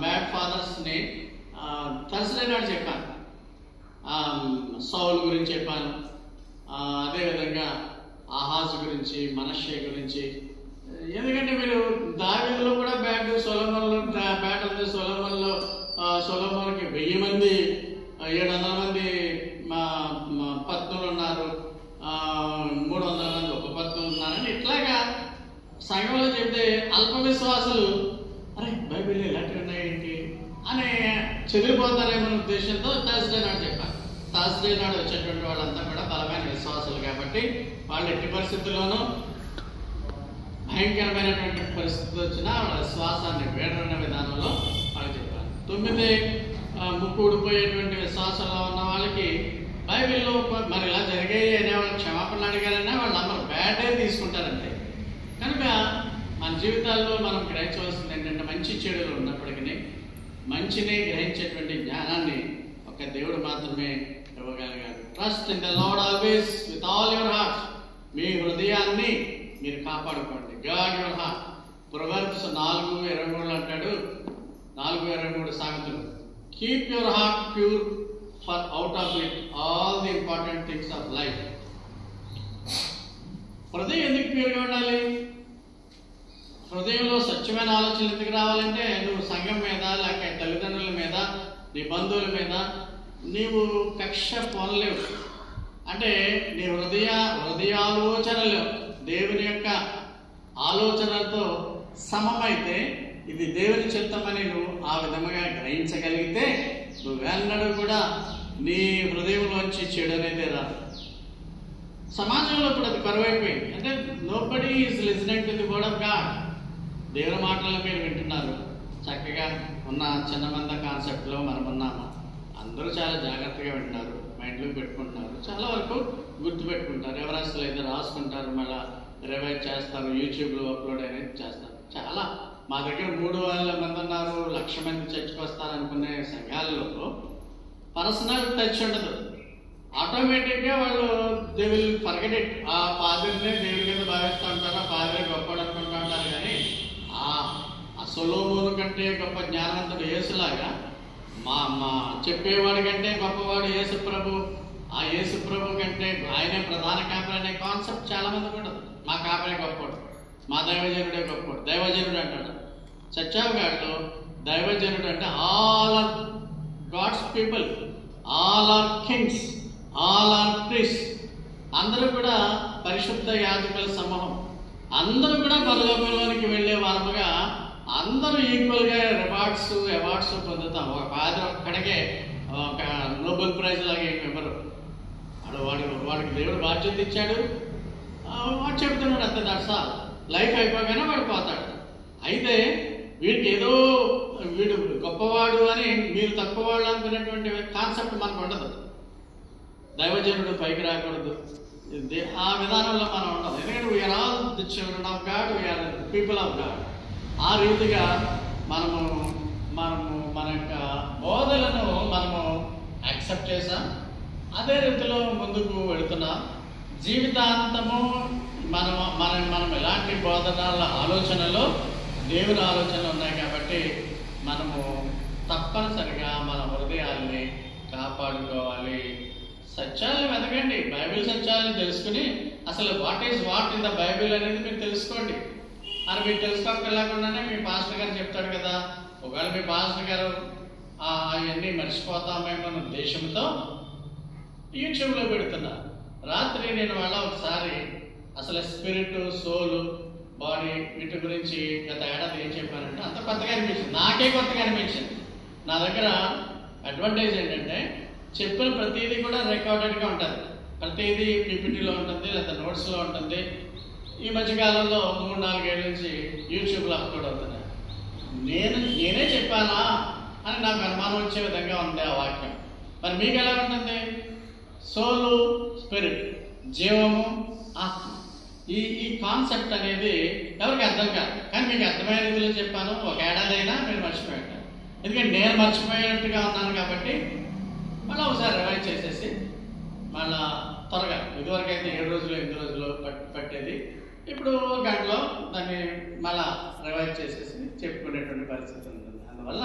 బ్యాడ్ ఫాదర్స్ని థర్స్డే నాడు చెప్పాను. సౌల్ గురించి చెప్పాను, అదేవిధంగా ఆహాజు గురించి, మనష్షే గురించి. ఎందుకంటే మీరు దావీదులో కూడా బ్యాడ్, సొలొమోన్లో బ్యాడ్ ఉంది. సొలొమోన్కి 1000 మంది 700 మంది పత్నులు ఉన్నారు, 300 మంది ఉపపత్నులు ఉన్నారని ఇట్లాగా సంఘంలో చెప్తే అల్ప విశ్వాసులు అరే బైబిల్ ఇలాంటివి ఉన్నాయేంటి అని చెదిరిపోతారేమో ఉద్దేశంతో థర్స్డే నాడు చెప్పాను. థర్స్డే నాడు వచ్చేటువంటి వాళ్ళంతా కూడా బలమైన విశ్వాసులు కాబట్టి వాళ్ళు ఎట్టి పరిస్థితుల్లోనూ భయంకరమైనటువంటి పరిస్థితులు వచ్చినా వాళ్ళ విశ్వాసాన్ని వేడన్న విధానంలో వాళ్ళు చెప్పారు. 9 ముక్కు ఊడిపోయేటువంటి విశ్వాసంలో ఉన్న వాళ్ళకి బైబిల్లో మరి ఇలా జరిగాయి అనే వాళ్ళు క్షమాపణ అడిగారన్నా వాళ్ళు అందరూ బ్యాడే తీసుకుంటారంటే. కనుక మన జీవితాల్లో మనం గ్రహించవలసింది ఏంటంటే మంచి చెడులు ఉన్నప్పటికీ మంచిని గ్రహించేటువంటి జ్ఞానాన్ని ఒక దేవుడు మాత్రమే ఇవ్వగలిగాడు. Trust in the Lord always with all your heart. మీ హృదయాన్ని మీరు కాపాడుకోండి. God your heart. ప్రొవర్బ్స్ 4:23 అంటాడు, 4:23 సామెతలు. Keep your heart pure for out of it all the important things of life. హృదయం ఎందుకు ప్యూర్గా ఉండాలి? హృదయంలో స్వచ్ఛమైన ఆలోచనలు ఎందుకు రావాలంటే నువ్వు సంఘం మీద లేక తల్లిదండ్రుల మీద నీ బంధువుల మీద నీవు కక్ష పొనలేవు. అంటే నీ హృదయాలోచనలు దేవుని యొక్క ఆలోచనలతో సమమైతే ఇది దేవుని చిత్తమని నువ్వు ఆ విధముగా గ్రహించగలిగితే నువ్వెన్నడూ కూడా నీ హృదయంలోంచి చెడు అనేది రాదు. సమాజంలో ఇప్పుడు అది కరువైపోయింది. అంటే nobody is listening to the word of God. దేవుని మాటలను మీరు వింటున్నారు, చక్కగా ఉన్న చిన్న మంద కాన్సెప్ట్లో మనం ఉన్నాము. అందరూ చాలా జాగ్రత్తగా వింటున్నారు, మైండ్లో పెట్టుకుంటున్నారు, చాలా వరకు గుర్తు పెట్టుకుంటారు. ఎవరసలు అయితే రాసుకుంటారు, మళ్ళీ రివైజ్ చేస్తారు, యూట్యూబ్లో అప్లోడ్ అనేది చేస్తారు. చాలా మా దగ్గర 3,000 మంది ఉన్నారు, 1,00,000 మంది చర్చకు వస్తారు అనుకునే సంఘాలలో పర్సనల్ టచ్ ఉండదు. ఆటోమేటిక్గా వాళ్ళు దే విల్ ఫర్గెట్ ఇట్. ఆ పాదిరినే దేవుడి కింద భావిస్తూ ఉంటారు, ఆ పాదిరే గొప్పడు అనుకుంటూ ఉంటారు. కానీ ఆ సొలొమోను కంటే గొప్ప జ్ఞానవంతుడు యేసులాగా మా చెప్పేవాడి కంటే గొప్పవాడు యేసు ప్రభు, ఆ యేసు ప్రభు కంటే ఆయనే ప్రధాన కాపరి అనే కాన్సెప్ట్ చాలా మందికి ఉండదు. మా కాపరే గొప్పవాడు, మా దైవజనుడే గొప్పవాడు. దైవజనుడు అంటాడు. సత్యావగాడిలో దైవజనుడు అంటే all are God's people, all are kings, all are priest. అందరూ కూడా పరిశుద్ధ యాజకుల సమూహం. అందరూ కూడా పరలోకంలోనికి వెళ్ళే వారముగా అందరూ ఈక్వల్గా అవార్డ్స్ పొందుతాం. ఒక పాదరి ఒక్కడికే ఒక నోబెల్ ప్రైజ్ లాగా ఏమి ఇవ్వరు. వాడికి దేవుడు బాధ్యత ఇచ్చాడు, వాడు చెప్తున్నాడు అంతే. That's all. లైఫ్ అయిపోగానే వాడు పోతాడు. అయితే వీడికి ఏదో వీడు గొప్పవాడు అని మీరు తక్కువవాడు అనుకునేటువంటి కాన్సెప్ట్ మనకు ఉండదు. దైవజనుడు పైకి రాకూడదు, ఆ విధానంలో మనం ఉండదు. ఎందుకంటే we are all the children of God, we are people of God. ఆ రీతిగా మనము మన యొక్క బోధలను మనము యాక్సెప్ట్ చేసాం. అదే రీతిలో ముందుకు వెళుతున్నాం. జీవితాంతము మనం ఎలాంటి బోధనాల ఆలోచనలో దేవుని ఆలోచనలు ఉన్నాయి కాబట్టి మనము తప్పనిసరిగా మన హృదయాల్ని కాపాడుకోవాలి. సత్యాలను వెతకండి, బైబిల్ సత్యాలను తెలుసుకుని అసలు what is what in the Bible అనేది మీరు తెలుసుకోండి. అని మీరు తెలుసుకోకపోలేకుండానే మీ పాస్టర్ గారు చెప్తాడు కదా. ఒకవేళ మీ పాస్టర్ గారు అవన్నీ మర్చిపోతామేమో అన్న ఉద్దేశంతో యూట్యూబ్లో పెడుతున్నారు. రాత్రి నేను ఒకసారి అసలు స్పిరిట్, సోలు, బాడీ వీటి గురించి గత ఏడాది ఏం చెప్పానంటే అంత కొత్తగా అనిపించింది. నాకే కొత్తగా అనిపించింది. నా దగ్గర అడ్వాంటేజ్ ఏంటంటే చెప్పిన ప్రతిదీ కూడా రికార్డెడ్గా ఉంటుంది. ప్రతిదీ పీపీటీలో ఉంటుంది లేదా నోట్స్లో ఉంటుంది. ఈ మధ్యకాలంలో 3-4 ఏళ్ళ నుంచి యూట్యూబ్లో అప్లోడ్ అవుతున్నాయి. నేనే చెప్పానా అని నాకు అనుమానం వచ్చే విధంగా ఉంది ఆ వాక్యం. మరి మీకు ఎలా ఉంటుంది? సోలు, స్పిరిట్, జీవము, ఆత్మ, ఈ కాన్సెప్ట్ అనేది ఎవరికి అర్థం కాదు. కానీ మీకు అర్థమయ్యే రీతిలో చెప్పాను. ఒక ఏడాది అయినా మీరు మర్చిపోయారు. ఎందుకంటే నేను మర్చిపోయినట్టుగా ఉన్నాను కాబట్టి మళ్ళీ ఒకసారి రివైజ్ చేసేసి మళ్ళా త్వరగా, ఇదివరకైతే 7 రోజులు 8 రోజులు పట్టేది, ఇప్పుడు గంటలో దాన్ని మళ్ళా రివైజ్ చేసేసి చెప్పుకునేటువంటి పరిస్థితి ఉంటుంది. అందువల్ల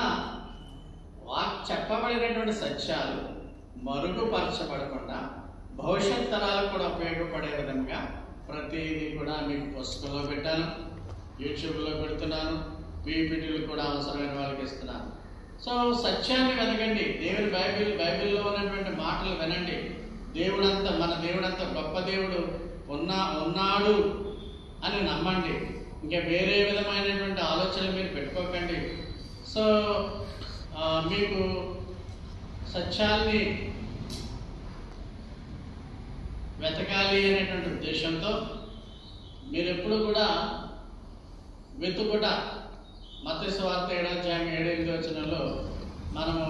చెప్పబడినటువంటి సత్యాలు మరుగుపరచబడకుండా భవిష్యత్ తరాలకు కూడా ఉపయోగపడే విధంగా ప్రతిదీ కూడా మీకు పుస్తకంలో పెట్టాను, యూట్యూబ్లో పెడుతున్నాను, పీపీటీలు కూడా అవసరమైన వాళ్ళకి ఇస్తున్నాను. సో సత్యాన్ని వెతకండి. దేవుని బైబిల్లో ఉన్నటువంటి మాటలు వినండి. మన దేవుడంతా గొప్ప దేవుడు ఉన్నాడు అని నమ్మండి. ఇంకా వేరే విధమైనటువంటి ఆలోచనలు మీరు పెట్టుకోకండి. సో మీకు సత్యాన్ని వెతకాలి అనేటువంటి ఉద్దేశంతో మీరు ఎప్పుడు కూడా వెతుకుట, మత్తయి సువార్త 7:7-8 మనము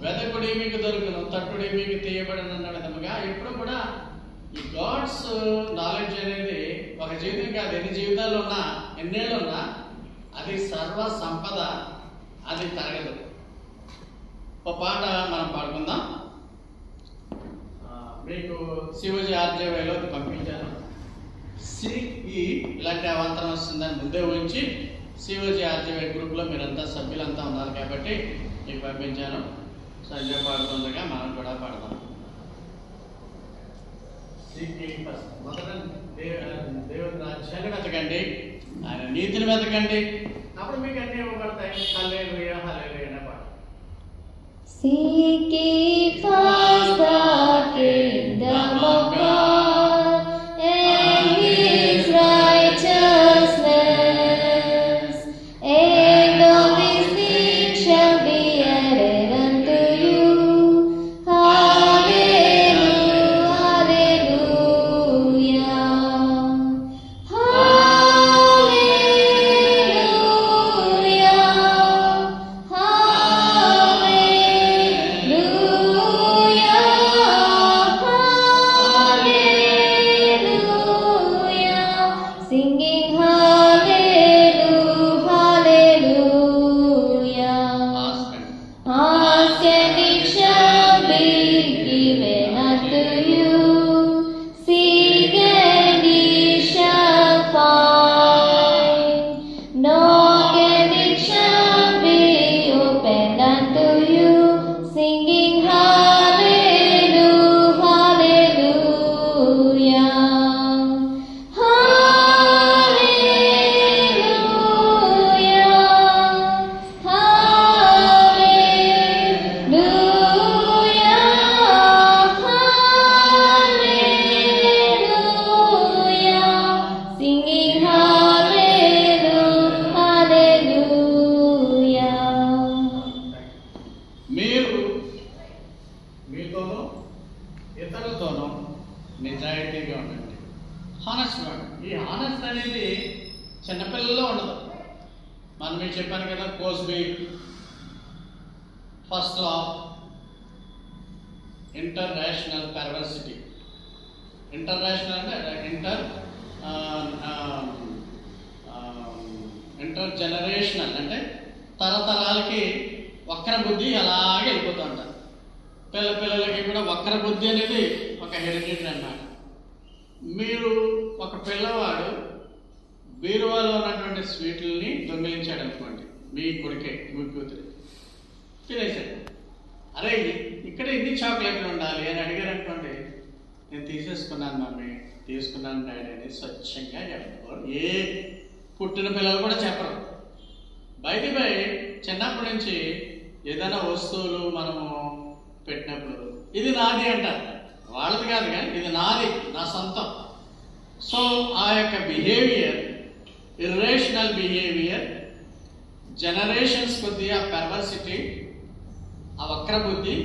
వెతకుడి మీకు దొరుకును, తట్టుడి మీకు తీయబడను అన్న విధముగా ఎప్పుడు కూడా ఈ గాడ్స్ నాలెడ్జ్ అనేది ఒక జీవితం కాదు, ఎన్ని జీవితాలు ఉన్నా ఎన్నేళ్ళు ఉన్నా అది సర్వ సంపద, అది తరగదు. ఒక పాట మనం పాడుకుందాం. మీకు శివజీ ఆర్జేవైలో పంపించాను. ఇలాంటి అవాంతరం వస్తుందని ముందే ఊహించి శివజీ ఆర్జేవై గ్రూప్లో మీరంతా సభ్యులంతా ఉన్నారు కాబట్టి మీకు పంపించాను. సంజయ్ పాడుతుండగా మనం కూడా పాడదాం. మొదట దేవుని రాజ్యాన్ని వెతకండి, ఆయన నీతిని వెతకండి, అప్పుడు మీకు అన్నీ ఇవ్వబడతాయి. హల్లెలూయా హల్లెలూయా అనే పాట. Seek ye first the kingdom of God and His righteousness, and all these things shall be added unto you. Hallelujah, hallelujah, singing hallelujah, hallelujah. Ask and it shall be given unto you. Seek and ye shall find. Knock and it shall be opened unto you. Singing hallelujah, hallelujah. మీతోనూ ఇతరులతోనూ నిజాయితీగా ఉండండి. Honest word. ఈ హానెస్ట్ అనేది చిన్నపిల్లల్లో ఉండదు. మనం మీకు చెప్పాను కదా, కోస్బీ ఫస్ట్ లా ఇంటర్నేషనల్ పర్వర్సిటీ. ఇంటర్నేషనల్ అంటే ఇంటర్ జనరేషనల్ అంటే తరతరాలకి వక్ర బుద్ధి అలాగే వెళ్ళిపోతూ ఉంటారు. పిల్లలకి కూడా వక్ర బుద్ధి అనేది ఒక హెరిడిటరీ అన్నమాట. మీరు ఒక పిల్లవాడు బీరువాలో ఉన్నటువంటి స్వీట్లని దొంగిలించాడు అనుకోండి, మీ కొడుకే మీ కూతురు తినేసాడు. అరే ఇక్కడ ఇన్ని చాక్లెట్లు ఉండాలి అని అడిగారు అనుకోండి, నేను తీసేసుకున్నాను మమ్మీ, తీసుకున్నాను డాడీ అని స్వచ్ఛంగా చెప్పరు. ఏ పుట్టిన పిల్లలు కూడా చెప్పరు. బయట చిన్నప్పటి నుంచి ఏదైనా వస్తువులు మనము పెట్టినప్పుడు ఇది నాది అంటారు. వాళ్ళది కాదు కానీ ఇది నాది, నా సొంతం. సో ఆ యొక్క బిహేవియర్, ఇర్రేషనల్ బిహేవియర్, జనరేషన్స్ కొద్ది ఆ పర్వర్సిటీ, ఆ వక్ర బుద్ధి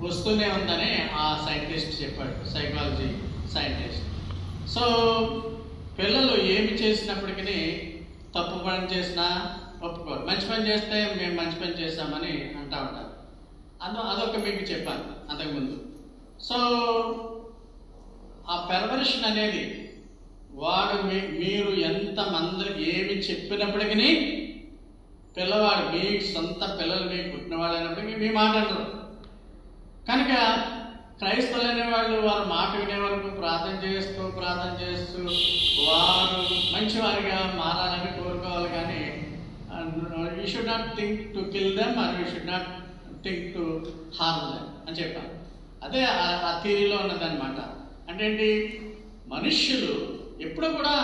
వస్తూనే ఉందని ఆ సైంటిస్ట్ చెప్పాడు, సైకాలజీ సైంటిస్ట్. సో పిల్లలు ఏమి చేసినప్పటికీ తప్పు పని చేసినా ఒప్పుకోరు. మంచి పని చేస్తే మేము మంచి పని చేస్తామని అంటూ ఉంటారు. అదొక మీకు చెప్పాను అంతకుముందు. సో ఆ పెర్వర్షన్ అనేది వాడు మీరు ఎంతమందికి ఏమి చెప్పినప్పటికీ పిల్లవాడు మీ సొంత పిల్లలు మీకు పుట్టిన వాళ్ళు అయినప్పటికీ మీ మాట అంటారు. కనుక క్రైస్తవులు అనేవాళ్ళు వారు మాట వినే వరకు ప్రార్థన చేస్తూ వారు మంచివారిగా మారాలని కోరుకోవాలి. కానీ you should not think to kill them or you should not think to harm them అని చెప్పాను. అదే ఆ థియరీలో ఉన్నదన్నమాట. అంటే ఏంటి, మనుష్యులు ఎప్పుడు కూడా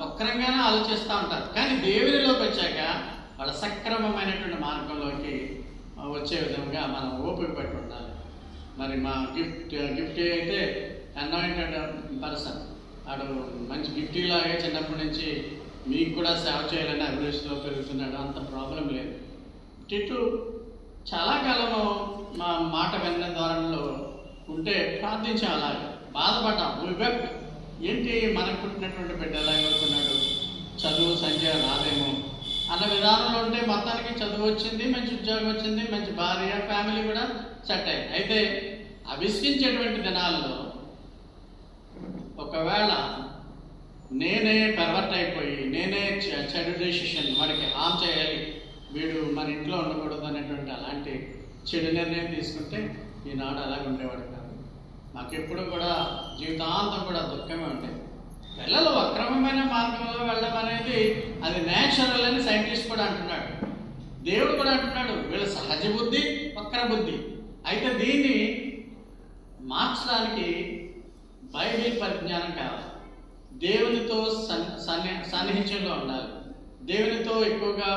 వక్రంగానే ఆలోచిస్తూ ఉంటారు. కానీ దేవునిలోకి వచ్చాక వాళ్ళ సక్రమమైనటువంటి మార్గంలోకి వచ్చే విధంగా మనం ఓపిక పట్టి ఉండాలి. మరి మా గిఫ్ట్ అయితే అనాయింటెడ్ పర్సన్, వాడు మంచి గిఫ్ట్ లాగే చిన్నప్పటి నుంచి మీకు కూడా సేవ చేయాలని అభిరుచిలో పెరుగుతున్నాడు. అంత ప్రాబ్లం లేదు. టిట్టు చాలా కాలము మా మాట విన్న ధోరణిలో ఉంటే ప్రార్థించాం, అలాగే బాధపడ్డాం. ఏంటి మనకు పుట్టినటువంటి బిడ్డ ఎలాగవుతున్నాడు, చదువు సంఖ్య రాదేమో అన్న విధానంలో ఉంటే మొత్తానికి చదువు వచ్చింది, మంచి ఉద్యోగం వచ్చింది, మంచి భార్య, ఫ్యామిలీ కూడా సెట్ అయింది. అయితే అవిష్కించేటువంటి దినాల్లో ఒకవేళ నేనే పర్వర్ట్ అయిపోయి నేనే చెడు డెసిషన్ వాడికి హామ్ చేయాలి, వీడు మన ఇంట్లో ఉండకూడదు అనేటువంటి అలాంటి చెడు నిర్ణయం తీసుకుంటే ఈనాడు అలాగే ఉండేవాడు కాదు. మాకెప్పుడు కూడా జీవితాంతం కూడా దుఃఖమే ఉండేది. పిల్లలు అక్రమమైన మార్గంలో వెళ్ళడం అనేది అది నేచురల్ అని సైంటిస్ట్ కూడా అంటున్నాడు, దేవుడు కూడా అంటున్నాడు వీళ్ళ సహజ బుద్ధి వక్ర బుద్ధి. అయితే దీన్ని మార్చడానికి బైబిల్ పరిజ్ఞానం కావాలి, దేవునితో సన్నిహితంలో ఉండాలి, దేవునితో ఎక్కువగా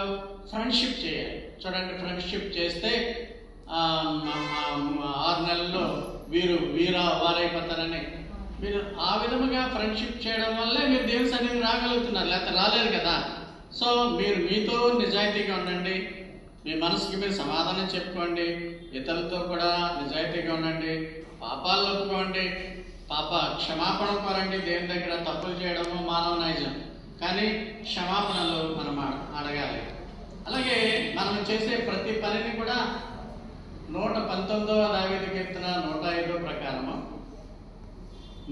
ఫ్రెండ్షిప్ చేయాలి. చూడండి, ఫ్రెండ్షిప్ చేస్తే 6 నెలల్లో వారైపోతారని మీరు ఆ విధముగా ఫ్రెండ్షిప్ చేయడం వల్లే మీరు దేవుని సన్నిధికి రాగలుగుతున్నారు, లేకపోతే రాలేరు కదా. సో మీరు మీతో నిజాయితీగా ఉండండి, మీ మనసుకి మీరు సమాధానం చెప్పుకోండి, ఇతరులతో కూడా నిజాయితీగా ఉండండి, పాపాలు ఒప్పుకోండి, క్షమాపణ కోరండి. దేవుని దగ్గర తప్పులు చేయడము మానవ నైజం, కానీ క్షమాపణలు మనం అడగాలి. అలాగే మనం చేసే ప్రతి పనిని కూడా 119వ దావీదు కీర్తన 105 ప్రకారము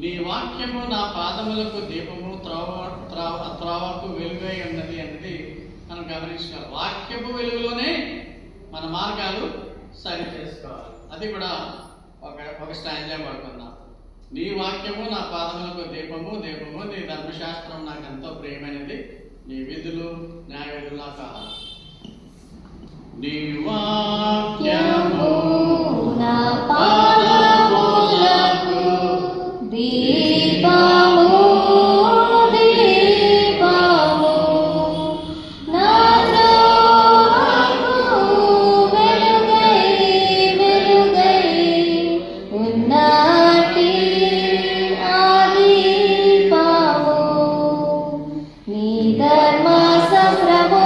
నీ వాక్యము నా పాదములకు దీపము త్రోవకు వెలుగై ఉన్నది అనేది మనం గమనించుకోవాలి. వాక్యపు వెలుగులోనే మన మార్గాలు సరి చేసుకోవాలి. అది కూడా ఒక స్టాండ్గా పడుకుందాం. నీ వాక్యము నా పాదములకు దీపము, నీ ధర్మశాస్త్రం నాకు ఎంతో ప్రియమైనది, నీ విధులు న్యాయ విధులు నాకు కావాలి. నీ వాక్యము నా పాదములకు దీపము, దీపము నా త్రోవకు వెలుగై, వెలుగై ఉన్నటి ఆ దీపము. నీ ధర్మశాస్త్రము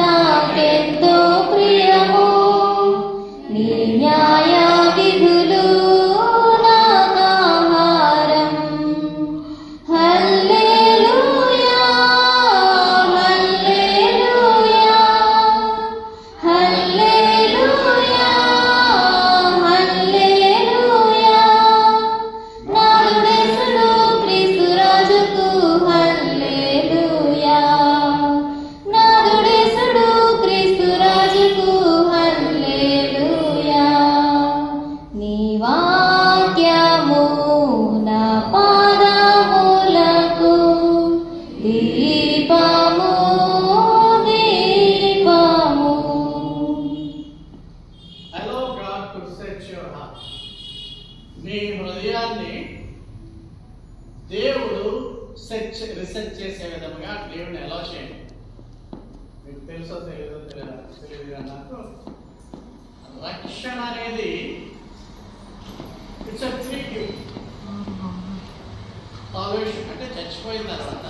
నాకెంతో ప్రియము, నీ న్యాయ విధులు నాకాహారం. హల్లెలూయా, హల్లెలూయా, హల్లెలూయా, హల్లెలూయా. నాదుడేసుడు క్రీస్తు రాజుకు హల్లెలూయా, నాదుడేసుడు క్రీస్తు రాజుకు హల్లెలూయా. నీ వాక్యము నా పాదములకు దీపము, దీపము. Allow God to search your heart. మీ హృదయాన్ని దేవుడు రీసెర్చ్ చేసే విధముగా దేవుడిని ఎలా చేయండి. మీకు తెలుసో తెలియదు నాకు రక్షణ అనేది ఇట్స్ ఫ్రీ గిఫ్ట్. సాల్వేషన్ అంటే చచ్చిపోయిన తర్వాత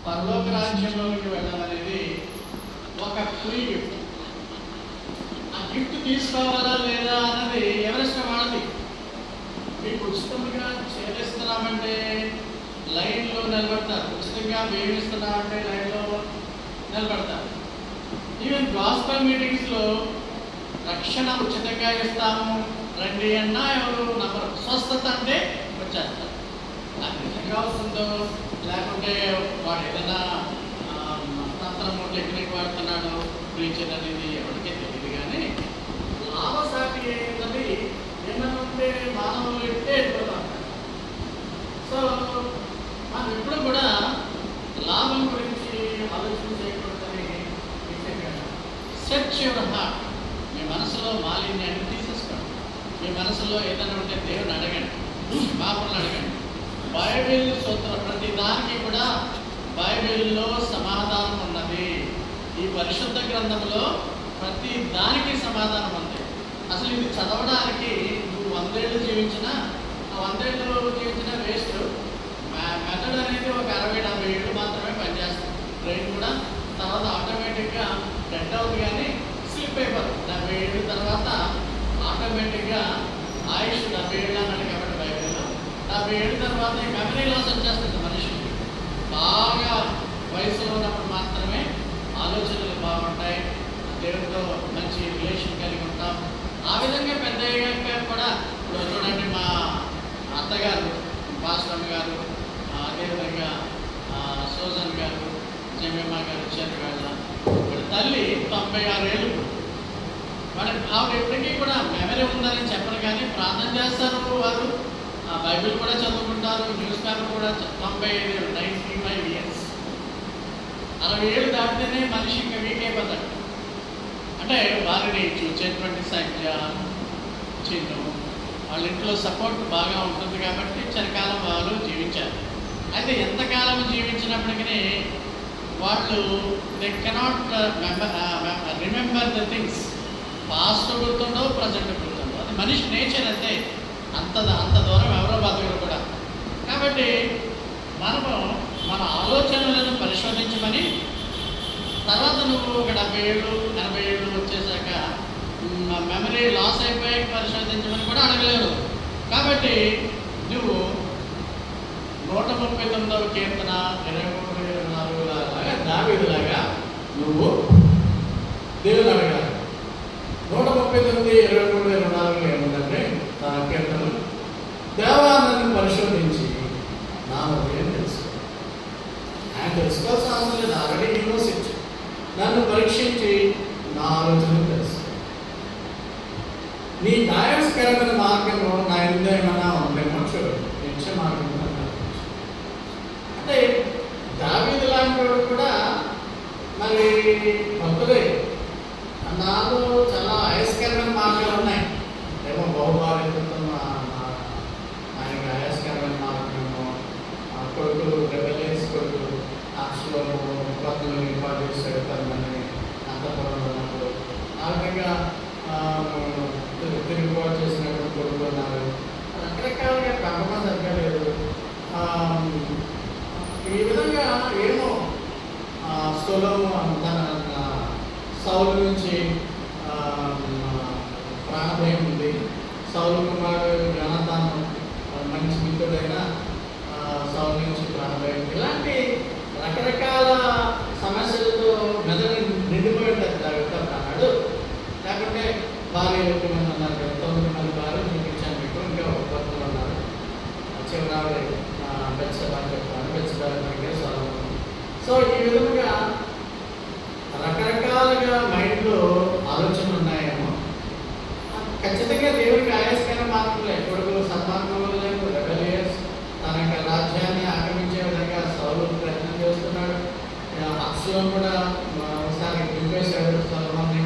పరలోక రాజ్యంలోకి వెళ్ళడం అనేది ఒక ఫ్రీ గిఫ్ట్. ఆ గిఫ్ట్ తీసుకోవాలా లేదా అన్నది ఎవరిష్టం వాళ్ళది. మీకు ఉచితంగా చేస్తున్నామంటే లైన్లో నిలబడతారు, ఉచితంగా వేయిస్తున్నామంటే లైన్లో నిలబడతారు. ఈవెన్ గాస్పల్ మీటింగ్స్లో రక్షణ ఉచితంగా ఇస్తాము రండి అన్నా ఎవరు నమ్మరు. స్వస్థత అంటే వచ్చేస్తారు. నాకు నిజంగా వస్తుందో లేకుంటే వాడు ఏదైనా తంత్రము టెక్నిక్ వాడుతున్నాడు ప్రీచర్ అనేది ఎవరికే తెలియదు. కానీ లాభసాటి అన్నది ఏమైనా ఉంటే మానవులు ఇట్టే వెళ్ళిపోతాం. సో మనం ఎప్పుడు కూడా లాభం గురించి ఆలోచన చేయకూడదని సెర్చ్ యువర్ హార్ట్. మీ మనసులో మాలిన్యాన్ని తీసేసుకోండి. మీ మనసులో ఏదైనా ఉంటే దేవుని అడగండి, పాపలను అడగండి. బైబిల్ సూత్రం ప్రతి దానికి కూడా బైబిల్లో సమాధానం ఉన్నది. ఈ పరిశుద్ధ గ్రంథంలో ప్రతి దానికి సమాధానం ఉంది. అసలు ఇది చదవడానికి నువ్వు 100 ఏళ్ళు జీవించినా 100 ఏళ్ళు జీవించిన వేస్ట్. మెథడ్ అనేది ఒక 60-70 ఏళ్ళు మాత్రమే పనిచేస్తుంది. బ్రెయిన్ కూడా తర్వాత ఆటోమేటిక్గా డెడ్ అవుతుంది, కానీ స్లిప్ పేపర్ 70 ఏళ్ళ తర్వాత ఆటోమేటిక్గా ఆయుష్ 70 ఏళ్ళు అన్నాడు కాబట్టి బైబిల్లో 70 ఏళ్ళ తర్వాత ఈ మెమరీ లాస్ వచ్చేస్తుంది మనిషికి. బాగా వయసులో ఉన్నప్పుడు మాత్రమే ఆలోచనలు బాగుంటాయి, దేవుడితో మంచి రిలేషన్ కలిగి ఉంటాం. ఆ విధంగా పెద్ద అయ్యాక కూడా ఇప్పుడు చూడండి, మా అత్తగారు పాస్టమ్ గారు, అదేవిధంగా సోజన్ గారు, జమేమ్మ గారు వచ్చారు. వాళ్ళ తల్లి 96 ఏళ్ళు. వాళ్ళకి ఆవిడ ఎప్పటికీ కూడా మెమరీ ఉందని చెప్పరు, కానీ ప్రార్థన చేస్తారు. వారు బైబిల్ కూడా చదువుకుంటారు, న్యూస్ పేపర్ కూడా 95 ఇయర్స్. 60 ఏళ్ళు దాటితేనే మనిషి ఇంకా వీక్ అయిపోతాడు. అంటే వారిని చూసేటువంటి సంఖ్య చిన్ను వాళ్ళ ఇంట్లో సపోర్ట్ బాగా ఉంటుంది కాబట్టి చిరకాలం వాళ్ళు జీవించారు. అయితే ఎంతకాలం జీవించినప్పటికీ వాళ్ళు they cannot remember the things. Past గుర్తుండవు, ప్రజెంట్ గుర్తుండవు. అది మనిషి నేచర్ అంతే. అంత దూరం ఎవరో బతకరు కూడా. కాబట్టి మనము మన ఆలోచనలను పరిశోధించమని, తర్వాత నువ్వు ఒక 70 ఏళ్ళు 80 ఏళ్ళు వచ్చేసాక మెమరీ లాస్ అయిపోయాక పరిశోధించమని కూడా అడగలేరు. కాబట్టి నువ్వు 139వ కీర్తన 23-24 లాగా దావీదులాగా నువ్వు దేవుని అడగాలి. 139:23-24 ఏముందంటే కీర్తనలు, దేవా నన్ను పరిశోధించి నా హృదయం తెలుసుకో. ఆయన తెలుసుకోవాల్సిన అవసరం లేదు, ఆల్రెడీ యూనివర్సిటీ. నన్ను పరీక్షించి నా ఆలోచనలు తెలుసుకో. నీ న్యాయస్కరమైన మార్గంలో నా ఎందుకు ఏమైనా ఉందేమో చూడు, నిత్య మార్గం. అంటే దావీదు లాంటి వాడు కూడా మరి భక్తులే. నాలో చాలా ఆయస్కరమైన మార్గాలు ఉన్నాయి. ఏమో బహుభార్యతో ఆయనకి ఆయస్కరమైన మార్గము, కొడుకులు రెబెలియన్స్ కొడుకులు అక్షలోను భక్తులు ఇంపార్ట్ చేశాడు తనని అంతఃపురంలో ఉన్నప్పుడు. ఆ విధంగా తిరుగుబాటు చేసినప్పుడు కొడుకు ఉన్నారు. రకరకాలుగా కాంప్రమైజ్ అక్కర్లేదు. ఈ విధంగా ఏమో సొలొమోను తన సౌలు నుంచి ప్రాణభయం ఉంది. సౌలు కుమారుడు యోనాతాను మంచి మిత్రుడైన సౌలు నుంచి ప్రాణభయం. ఇలాంటి రకరకాల సమస్యలతో మెదడు నిండిపోయి అన్నాడు. లేకుంటే భార్య 8 మంది ఉన్నారు కదా, 9 మంది భార్యలు చూపించాను మీకు. ఇంకా 1 భక్తులు ఉన్నారు. చివరావిడ బెత్షెబా చెప్తాను, బెత్షెబా సొలొమోను. సో ఈ విధంగా రకరకాలుగా మైండ్లో ఆలోచనలు ఉన్నాయేమో. ఖచ్చితంగా దేవుడికి ఆయాస్కరమైన మార్పులే. కొడుకులు సన్మార్గంలో లేవు, రెబెలియస్, తన యొక్క రాజ్యాన్ని ఆక్రమించే విధంగా సౌలు ప్రయత్నం చేస్తున్నాడు. అక్షరం కూడా ఒకసారి నింపేశాడు సొలొమోన్ని,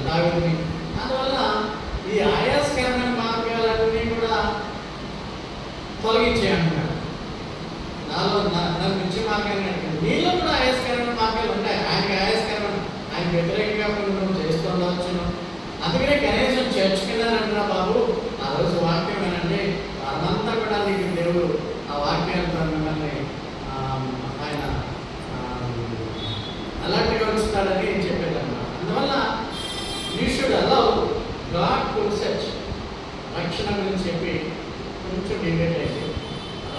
దావీదుని. అందువల్ల ఈ ఆయాస్కరమైన మార్గాలన్నీ కూడా తొలగించేయంటున్నాడు. నాలో నన్ను మించి మార్గాన్ని అంటాడు. నీలో కూడా ఆయాస్కరమైన మార్గాలు ఉంటాయి. ఆయనకి ఆయాస్కరమైన, ఆయన వ్యతిరేకంగా నువ్వు చేస్తూ ఉండవచ్చును. అందుకనే కనీసం చర్చకున్నారంటున్నా బాబు, ఆ రోజు వాక్యం వినండి, వారంతా కూడా నీకు దేవుడు ఆ వాక్యాలతో మిమ్మల్ని ఆయన అలాంటిగా ఉంచుతాడని చెప్పేదన్నమాట. అందువల్ల you should allow God to search. రక్షణ గురించి చెప్పి కొంచెం డిబేట్ అయింది.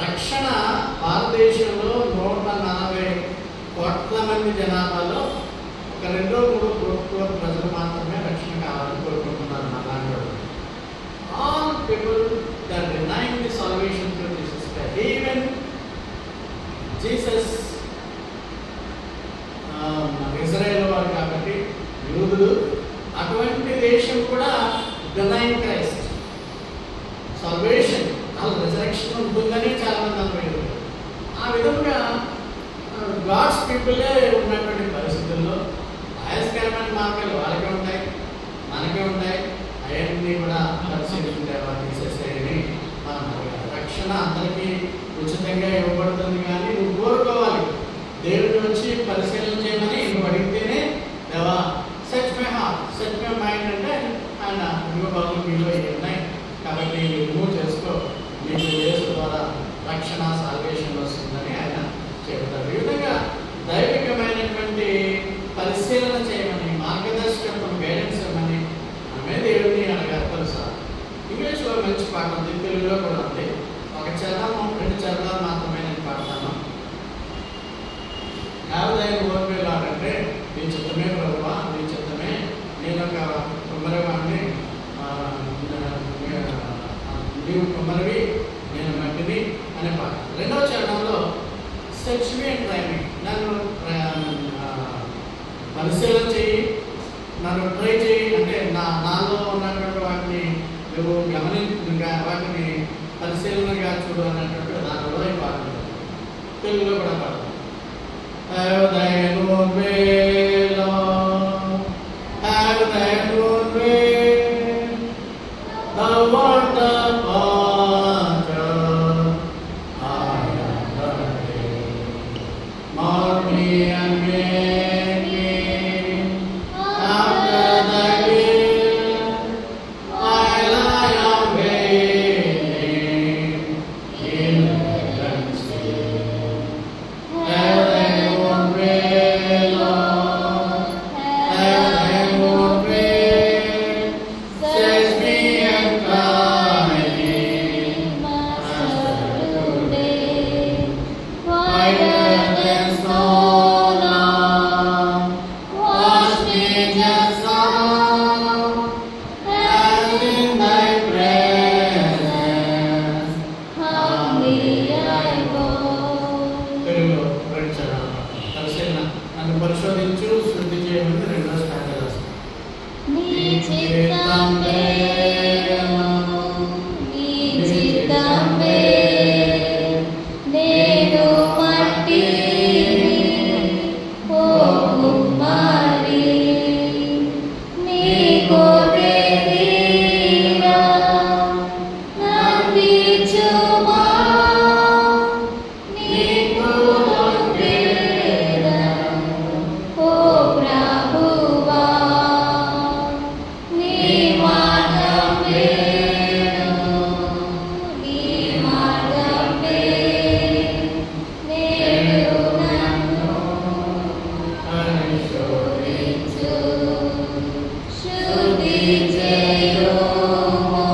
రక్షణ భారతదేశంలో 140 కోట్ల మంది జనాభాలో ఒక 2-3 కోట్ల ప్రజలు మాత్రమే రక్షణ కావాలని కోరుకుంటున్నారు. అలాంటి all people that denying the salvation through Jesus Christ. Even Jesus Israel వారు కాబట్టి యూదులు, అటువంటి దేశం కూడా డినైయింగ్ క్రైస్ట్ సాల్వేషన్, రిజరెక్షన్ ఉంటుందని చాలా మంది అనుకోలేదు. ఆ విధంగా గాడ్స్ పీపులే ఉన్నటువంటి పరిస్థితుల్లో ఆయస్కరమైన మార్గాలు వాళ్ళకే ఉంటాయి, మనకే ఉంటాయి. అవన్నీ కూడా పరిశీలించే తీసేసేయని మనం రక్షణ అందరికీ ఉచితంగా ఇవ్వబడుతుంది. కానీ నువ్వు కోరుకోవాలి, దేవుడి వచ్చి పరిశీలన చేయమని నువ్వు అడిగితేనే దేవా search my heart, search my mind అంటే ఆయన ఇదిగో బాబు మీలో ఇవి ఉన్నాయి కాబట్టి రిమూవ్ చేసుకో, మీకు యేసు ద్వారా రక్షణ సాల్వేషన్ వస్తుందని ఆయన చెబుతారు. ఈ విధంగా దైవికమైనటువంటి పరిశీలన చేయమని, మార్గదర్శకత్వం, guidance have దైన్ own way lord అంటే నీ చిత్తమే ప్రభువా, నీ చిత్తమే, నేను ఒక కుమ్మరివాడిని, నీవు కుమ్మరివి, నేను మట్టిని అనే పాట. రెండవ చరణంలో సెర్చ్ మీ అండ్ ట్రై మీ, నన్ను పరిశీలన చేయి, నన్ను ట్రై చేయి అంటే నాలో ఉన్నటువంటి వాటిని నువ్వు వాటిని పరిశీలనగా చూడు అన్నటువంటి దానిలో ఈ పాట తెలుగులో కూడా పాడతాం. Have thine own way, Lord, have thine own way, thou art the potter, I am the clay, mold me and make me after thy will, while I am waiting in heaven's still. Have thine own way, Lord, have thine own way, search me and try me, Master, today. Whiter than snow now, wash me just now, as in thy presence, humbly I go. తెలుగులో రెండు చరణాలు పరిశీలన. నన్ను పరిశోధించు, శుద్ధి చేయమని రెండో స్టాండర్డ్ రాస్తాను. నీ చిత్తమే, నీ చిత్తమే, నేను మట్టిని, ఓ కుమారి, నీ కోరే తీరా నందించుమా, నీకు వందేదను, ఓ ప్రభువా, నీ మార్గం వేరు, నీ మార్గం వేరు, నేను నన్ను పరిశోధించు, శుద్ధి చేయుము,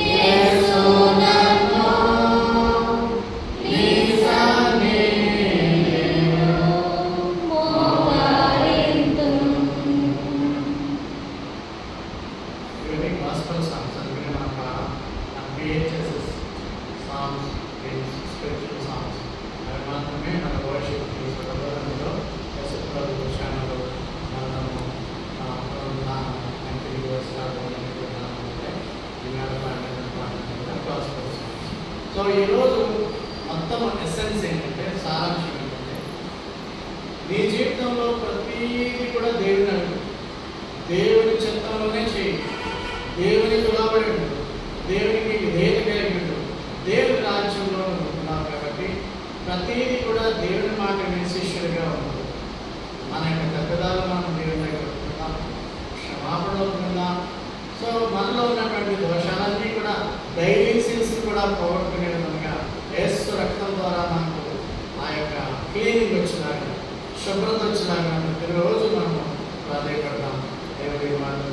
యేసు నన్ను నీ సన్నిధిలో మోకరింతును. ఇవన్నీ గాస్పల్ సాంగ్స్ అందుకనే మన PHSS సాంగ్స్, స్పిరిచువల్ సాంగ్స్ అవి మాత్రమే మన వర్షిప్ తీసుకోవడంలో ఛానల్ మనము గాస్పల్ సాంగ్స్. సో ఈరోజు మొత్తం ఎసెన్స్ ఏంటంటే, సారాంశం ఏంటంటే, నీ జీవితంలో ప్రతిదీ కూడా దేవుని అడుగు, దేవుని చిత్తంలోనే చేయి, దేవునికి లోబడి ఉండు, దేవునికి విధేయత కలిగి ఉండు, దేవుని రాజ్యంలో ఉంటున్నావు. కాబట్టి ప్రతిదీ కూడా దేవుని మాట విని శిష్యుడిగా ఉండు. మన యొక్క తప్పిదాలు మనం దేవుని దగ్గర ఉంటున్నాం, క్షమాపణలో ఉంటున్నాం. సో మనలో ఉన్నటువంటి దోషాలన్నీ కూడా డైలీ సిన్స్ కూడా పోగొట్టుకునే విధంగా యేసు రక్తం ద్వారా మనకు ఆ యొక్క క్లీనింగ్ వచ్చినాక, శుభ్రత వచ్చినాక ప్రతిరోజు మనము ప్రాధాన్యపడతాం. దేవుడి మాటలు